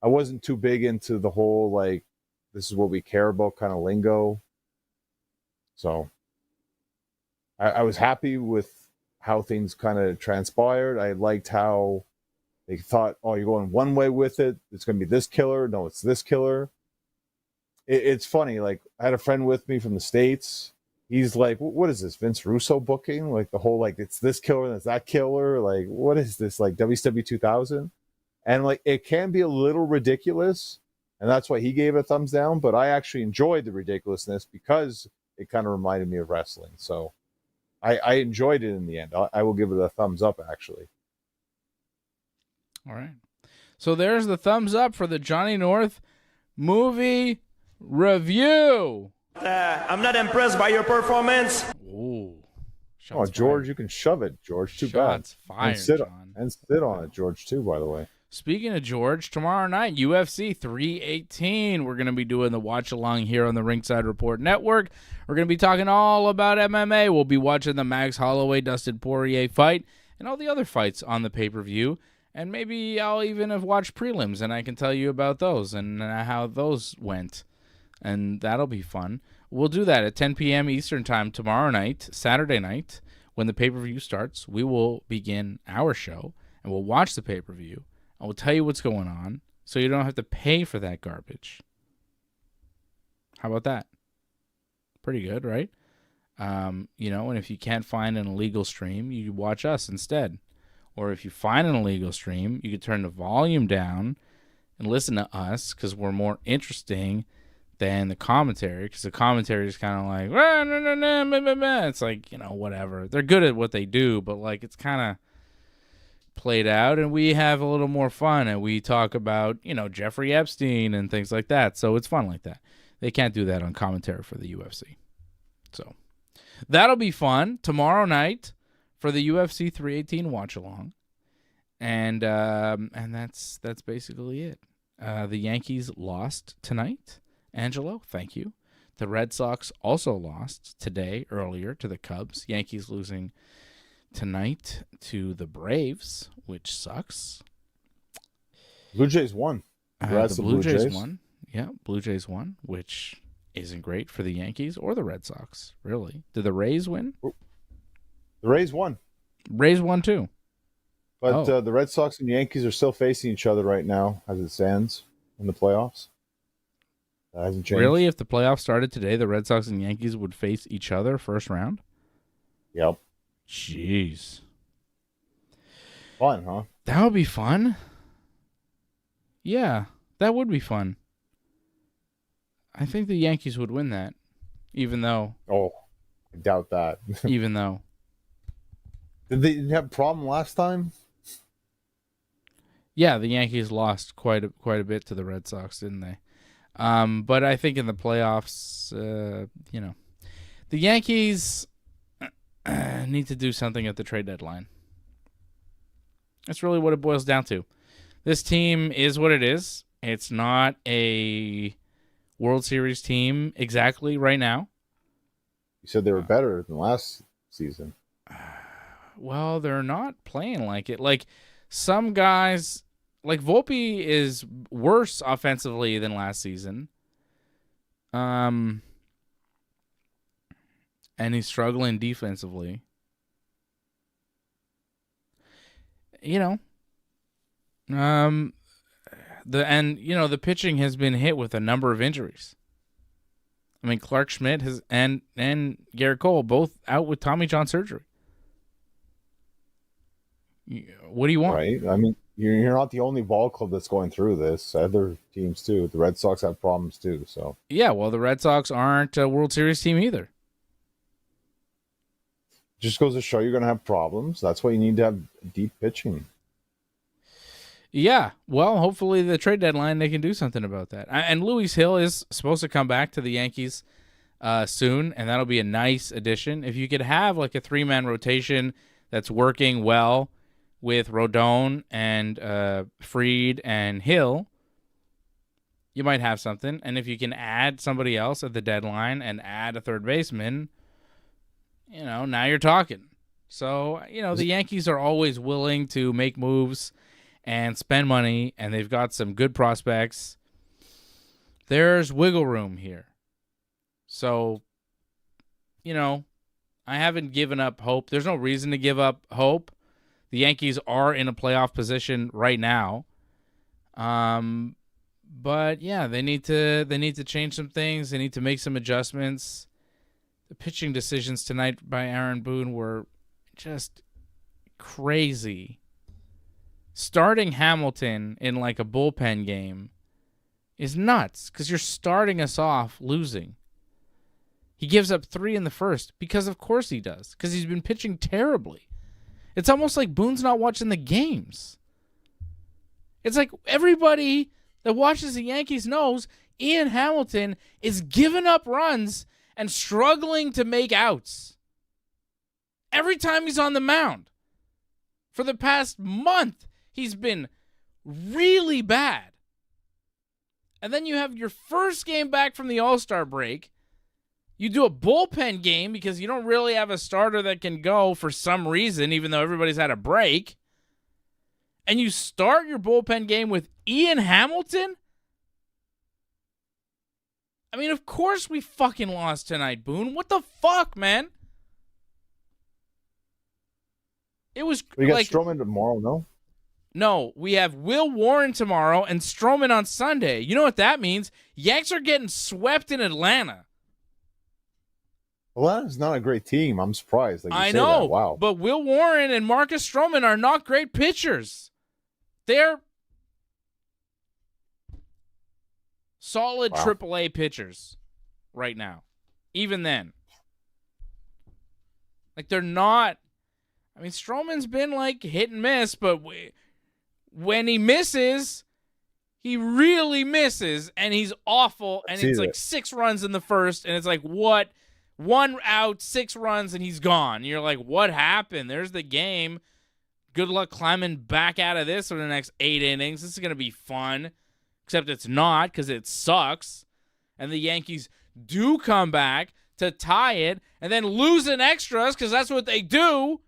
I wasn't too big into the whole, like, this is what we care about kind of lingo. So I was happy with how things kind of transpired. I liked how they thought, oh, you're going one way with it. It's going to be this killer. No, it's this killer. It's funny. Like, I had a friend with me from the States. He's like, what is this, Vince Russo booking? Like, the whole, like, it's this killer and it's that killer. Like, what is this, like, WCW 2000? And, like, it can be a little ridiculous, and that's why he gave it a thumbs down. But I actually enjoyed the ridiculousness because it kind of reminded me of wrestling. So I enjoyed it in the end. I will give it a thumbs up, actually. All right. So there's the thumbs up for the Johnny North movie review. I'm not impressed by your performance. Ooh. Oh, George, you can shove it, George. Too Shots bad. fired, John. And sit on it, George, too, by the way. Speaking of George, tomorrow night, UFC 318. We're going to be doing the watch-along here on the Ringside Report Network. We're going to be talking all about MMA. We'll be watching the Max Holloway-Dustin Poirier fight and all the other fights on the pay-per-view. And maybe I'll even have watched prelims, and I can tell you about those and how those went. And that'll be fun. We'll do that at 10 p.m. Eastern Time tomorrow night, Saturday night. When the pay-per-view starts, we will begin our show, and we'll watch the pay-per-view. I will tell you what's going on, so you don't have to pay for that garbage. How about that? Pretty good, right? And if you can't find an illegal stream, you watch us instead. Or if you find an illegal stream, you can turn the volume down and listen to us because we're more interesting than the commentary. Because the commentary is kind of like, it's like, whatever. They're good at what they do, but like it's kind of played out, and we have a little more fun, and we talk about, Jeffrey Epstein and things like that. So it's fun like that. They can't do that on commentary for the UFC. So that'll be fun tomorrow night for the UFC 318 watch along. And that's basically it. The Yankees lost tonight. Angelo, thank you. The Red Sox also lost earlier to the Cubs. Yankees losing tonight to the Braves, which sucks. Blue Jays won. The Blue Jays won. Yeah, Blue Jays won, which isn't great for the Yankees or the Red Sox, really. Did the Rays win? The Rays won. Rays won too. But the Red Sox and Yankees are still facing each other right now as it stands in the playoffs. That hasn't changed. Really? If the playoffs started today, the Red Sox and Yankees would face each other first round? Yep. Jeez. Fun, huh? That would be fun. Yeah, that would be fun. I think the Yankees would win that, even though... Oh, I doubt that. Even though... Did they have a problem last time? Yeah, the Yankees lost quite a bit to the Red Sox, didn't they? But I think in the playoffs, the Yankees need to do something at the trade deadline. That's really what it boils down to. This team is what it is. It's not a World Series team exactly right now. You said they were better than last season. Well, they're not playing like it. Like some guys, like Volpe is worse offensively than last season. And he's struggling defensively. The pitching has been hit with a number of injuries. I mean, Clark Schmidt and Garrett Cole both out with Tommy John surgery. What do you want? Right. I mean, you're not the only ball club that's going through this. Other teams too. The Red Sox have problems too. So yeah, well, the Red Sox aren't a World Series team either. Just goes to show you're going to have problems. That's why you need to have deep pitching. Yeah, well, hopefully the trade deadline they can do something about that. And Luis Hill is supposed to come back to the Yankees soon, and that'll be a nice addition. If you could have like a 3-man rotation that's working well with Rodon and Fried and Hill, you might have something. And if you can add somebody else at the deadline and add a third baseman, now you're talking. So, the Yankees are always willing to make moves and spend money, and they've got some good prospects. There's wiggle room here. So, I haven't given up hope. There's no reason to give up hope. The Yankees are in a playoff position right now. But yeah, they need to change some things. They need to make some adjustments. The pitching decisions tonight by Aaron Boone were just crazy. Starting Hamilton in like a bullpen game is nuts because you're starting us off losing. He gives up 3 in the first because of course he does, because he's been pitching terribly. It's almost like Boone's not watching the games. It's like everybody that watches the Yankees knows Ian Hamilton is giving up runs and struggling to make outs every time he's on the mound. For the past month, he's been really bad. And then you have your first game back from the All-Star break. You do a bullpen game because you don't really have a starter that can go for some reason, even though everybody's had a break. And you start your bullpen game with Ian Hamilton? I mean, of course we fucking lost tonight, Boone. What the fuck, man? It was We got like Strowman tomorrow, no? No, we have Will Warren tomorrow and Strowman on Sunday. You know what that means? Yanks are getting swept in Atlanta. Atlanta's not a great team. I'm surprised. Like you I say know, that. Wow. but Will Warren and Marcus Stroman are not great pitchers. They're solid AAA pitchers right now. Even then. Like, they're not... I mean, Stroman's been, like, hit and miss, but when he misses, he really misses, and he's awful, and it's like 6 runs in the first, and it's like, what? 1 out, 6 runs, and he's gone. You're like, what happened? There's the game. Good luck climbing back out of this for the next 8 innings. This is going to be fun, except it's not because it sucks, and the Yankees do come back to tie it and then lose in extras because that's what they do.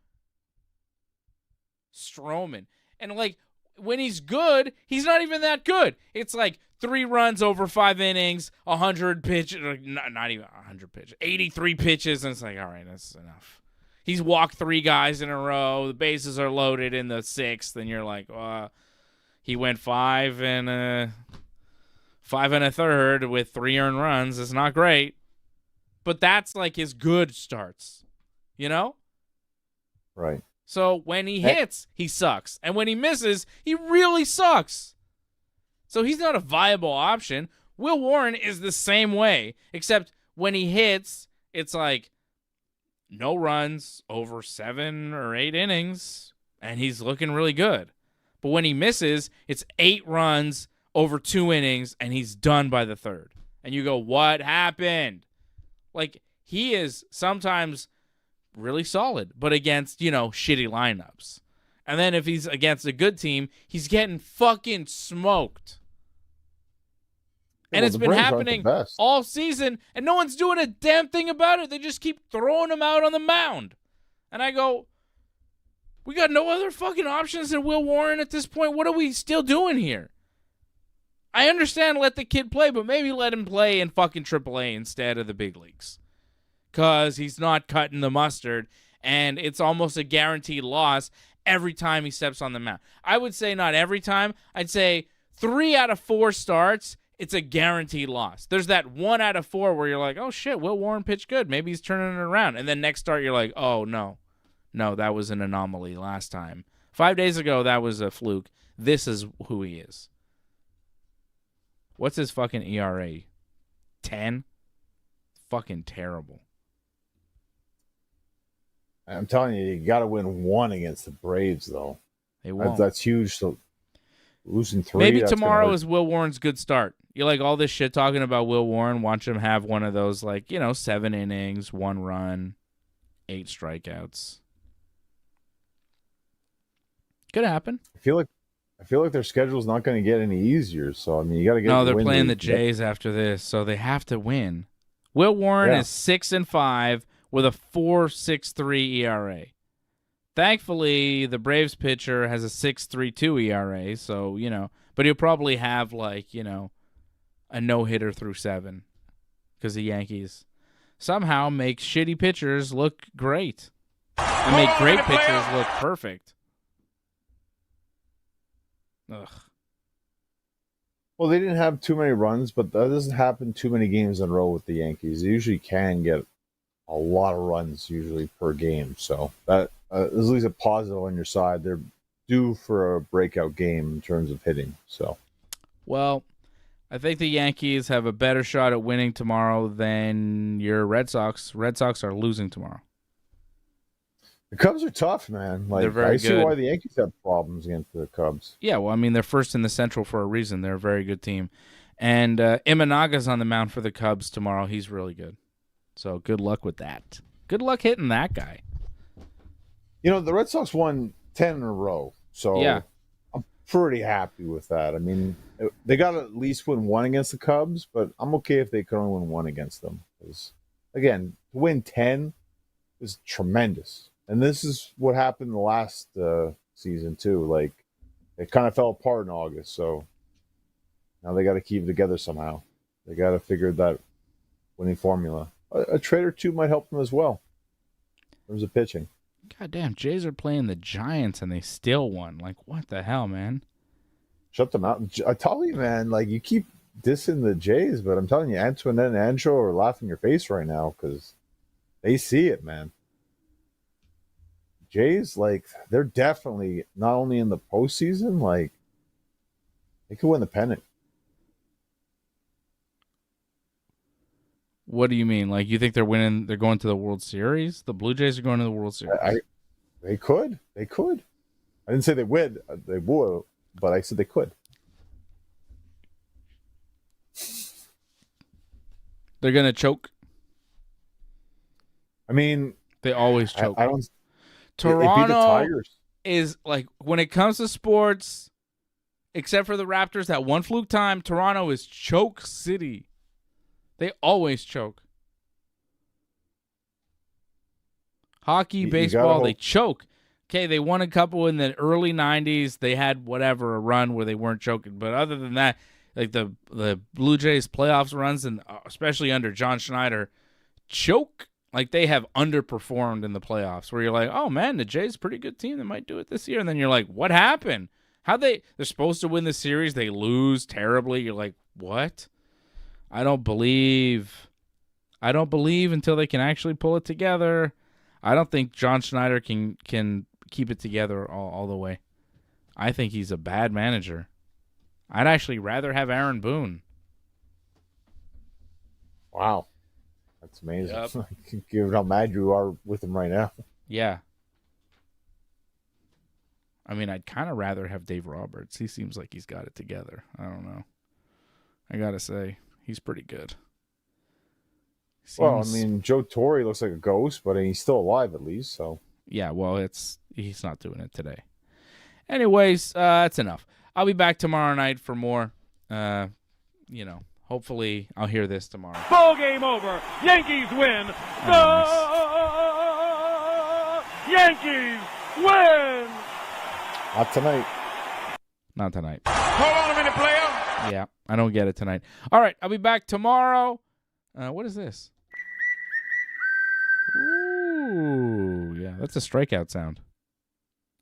Strowman. And, like, when he's good, he's not even that good. It's like 3 runs over 5 innings, 100 pitches, or not even 100 pitches, 83 pitches, and it's like, all right, that's enough. He's walked 3 guys in a row. The bases are loaded in the 6th, and you're like, he went 5 and a third with 3 earned runs. It's not great. But that's like his good starts, you know? Right. So when he hits, he sucks. And when he misses, he really sucks. So he's not a viable option. Will Warren is the same way, except when he hits, it's like no runs over 7 or 8 innings, and he's looking really good. But when he misses, it's 8 runs over 2 innings, and he's done by the 3rd. And you go, what happened? Like, he is sometimes really solid, but against, shitty lineups. And then if he's against a good team, he's getting fucking smoked. And it's been happening all season, and no one's doing a damn thing about it. They just keep throwing him out on the mound. And I go, we got no other fucking options than Will Warren at this point. What are we still doing here? I understand let the kid play, but maybe let him play in fucking AAA instead of the big leagues. Because he's not cutting the mustard, and it's almost a guaranteed loss every time he steps on the mound. I would say not every time. I'd say 3 out of 4 starts, it's a guaranteed loss. There's that 1 out of 4 where you're like, oh, shit, Will Warren pitched good. Maybe he's turning it around. And then next start, you're like, oh, no. No, that was an anomaly last time. 5 days ago, that was a fluke. This is who he is. What's his fucking ERA? 10? Fucking terrible. I'm telling you got to win 1 against the Braves, though. They won't. That's huge. So losing 3. Maybe tomorrow is Will Warren's good start. You like all this shit talking about Will Warren. Watch him have one of those, 7 innings, 1 run, 8 strikeouts. Could happen. I feel like their schedule's not going to get any easier. So I mean, you got to get. No, they're playing the Jays after this, so they have to win. Will Warren is 6-5 with a 4.63 ERA. Thankfully, the Braves pitcher has a 6.32 ERA, so but he'll probably have a no-hitter through 7 because the Yankees somehow make shitty pitchers look great and make great pitchers look perfect. Ugh. Well, they didn't have too many runs, but that doesn't happen too many games in a row with the Yankees. They usually can get a lot of runs usually per game, so that is at least a positive on your side. They're due for a breakout game in terms of hitting. So, well, I think the Yankees have a better shot at winning tomorrow than your Red Sox. Red Sox are losing tomorrow. The Cubs are tough, man. Like, They're very I see good. why the Yankees have problems against the Cubs. Yeah, well, I mean, they're first in the Central for a reason. They're a very good team. And Imanaga's on the mound for the Cubs tomorrow. He's really good. So good luck with that. Good luck hitting that guy. You know, the Red Sox won 10 in a row. So Yeah. I'm pretty happy with that. I mean, they got to at least win one against the Cubs, but I'm okay if they could only win one against them. Because, again, to win 10 is tremendous. And this is what happened the last season, too. Like, it kind of fell apart in August. So now they got to keep it together somehow. They got to figure that winning formula. A trade or two might help them as well in terms of pitching. Goddamn, Jays are playing the Giants and they still won. Like, what the hell, man? Shut them out. I tell you, man, like, you keep dissing the Jays, but I'm telling you, Antoinette and Anjo are laughing in your face right now because they see it, man. Jays, like, they're definitely not only in the postseason, like, they could win the pennant. What do you mean? Like, you think they're winning? They're going to the World Series? The Blue Jays are going to the World Series. They could. They could. I didn't say they would. They would, but I said they could. They're going to choke. I mean, They always choke. I don't. Toronto They beat the Tigers. is, like, when it comes to sports, except for the Raptors, that one fluke time, Toronto is choke city. They always choke. Hockey, baseball, they choke. Okay, they won a couple in the early 90s. They had whatever, a run where they weren't choking. But other than that, like the Blue Jays playoffs runs, and especially under John Schneider, choke. Like, they have underperformed in the playoffs where you're like, oh, man, the Jays are a pretty good team. They might do it this year. And then you're like, what happened? They're supposed to win the series. They lose terribly. You're like, what? I don't believe until they can actually pull it together. I don't think John Schneider can keep it together all the way. I think he's a bad manager. I'd actually rather have Aaron Boone. Wow. That's amazing. Yep. Given how mad you are with him right now. Yeah. I mean, I'd kind of rather have Dave Roberts. He seems like he's got it together. I don't know. I got to say, he's pretty good. Well, I mean, Joe Torre looks like a ghost, but he's still alive at least. So yeah, well, he's not doing it today. Anyways, that's enough. I'll be back tomorrow night for more. Hopefully I'll hear this tomorrow. Ball game over. Yankees win. Yankees win. not tonight. Not tonight. Hold on a minute, player. Yeah, I don't get it tonight. All right, I'll be back tomorrow. What is this? Ooh, yeah, that's a strikeout sound.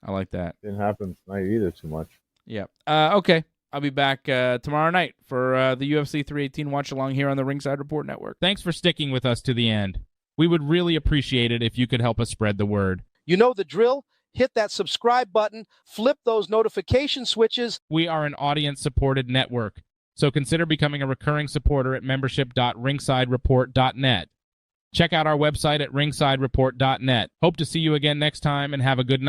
I like that. Didn't happen tonight either too much. Yeah. Okay. I'll be back tomorrow night for the UFC 318 watch along here on the Ringside Report Network. Thanks for sticking with us to the end. We would really appreciate it if you could help us spread the word. You know the drill. Hit that subscribe button, flip those notification switches. We are an audience-supported network, so consider becoming a recurring supporter at membership.ringsidereport.net. Check out our website at ringsidereport.net. Hope to see you again next time, and have a good night.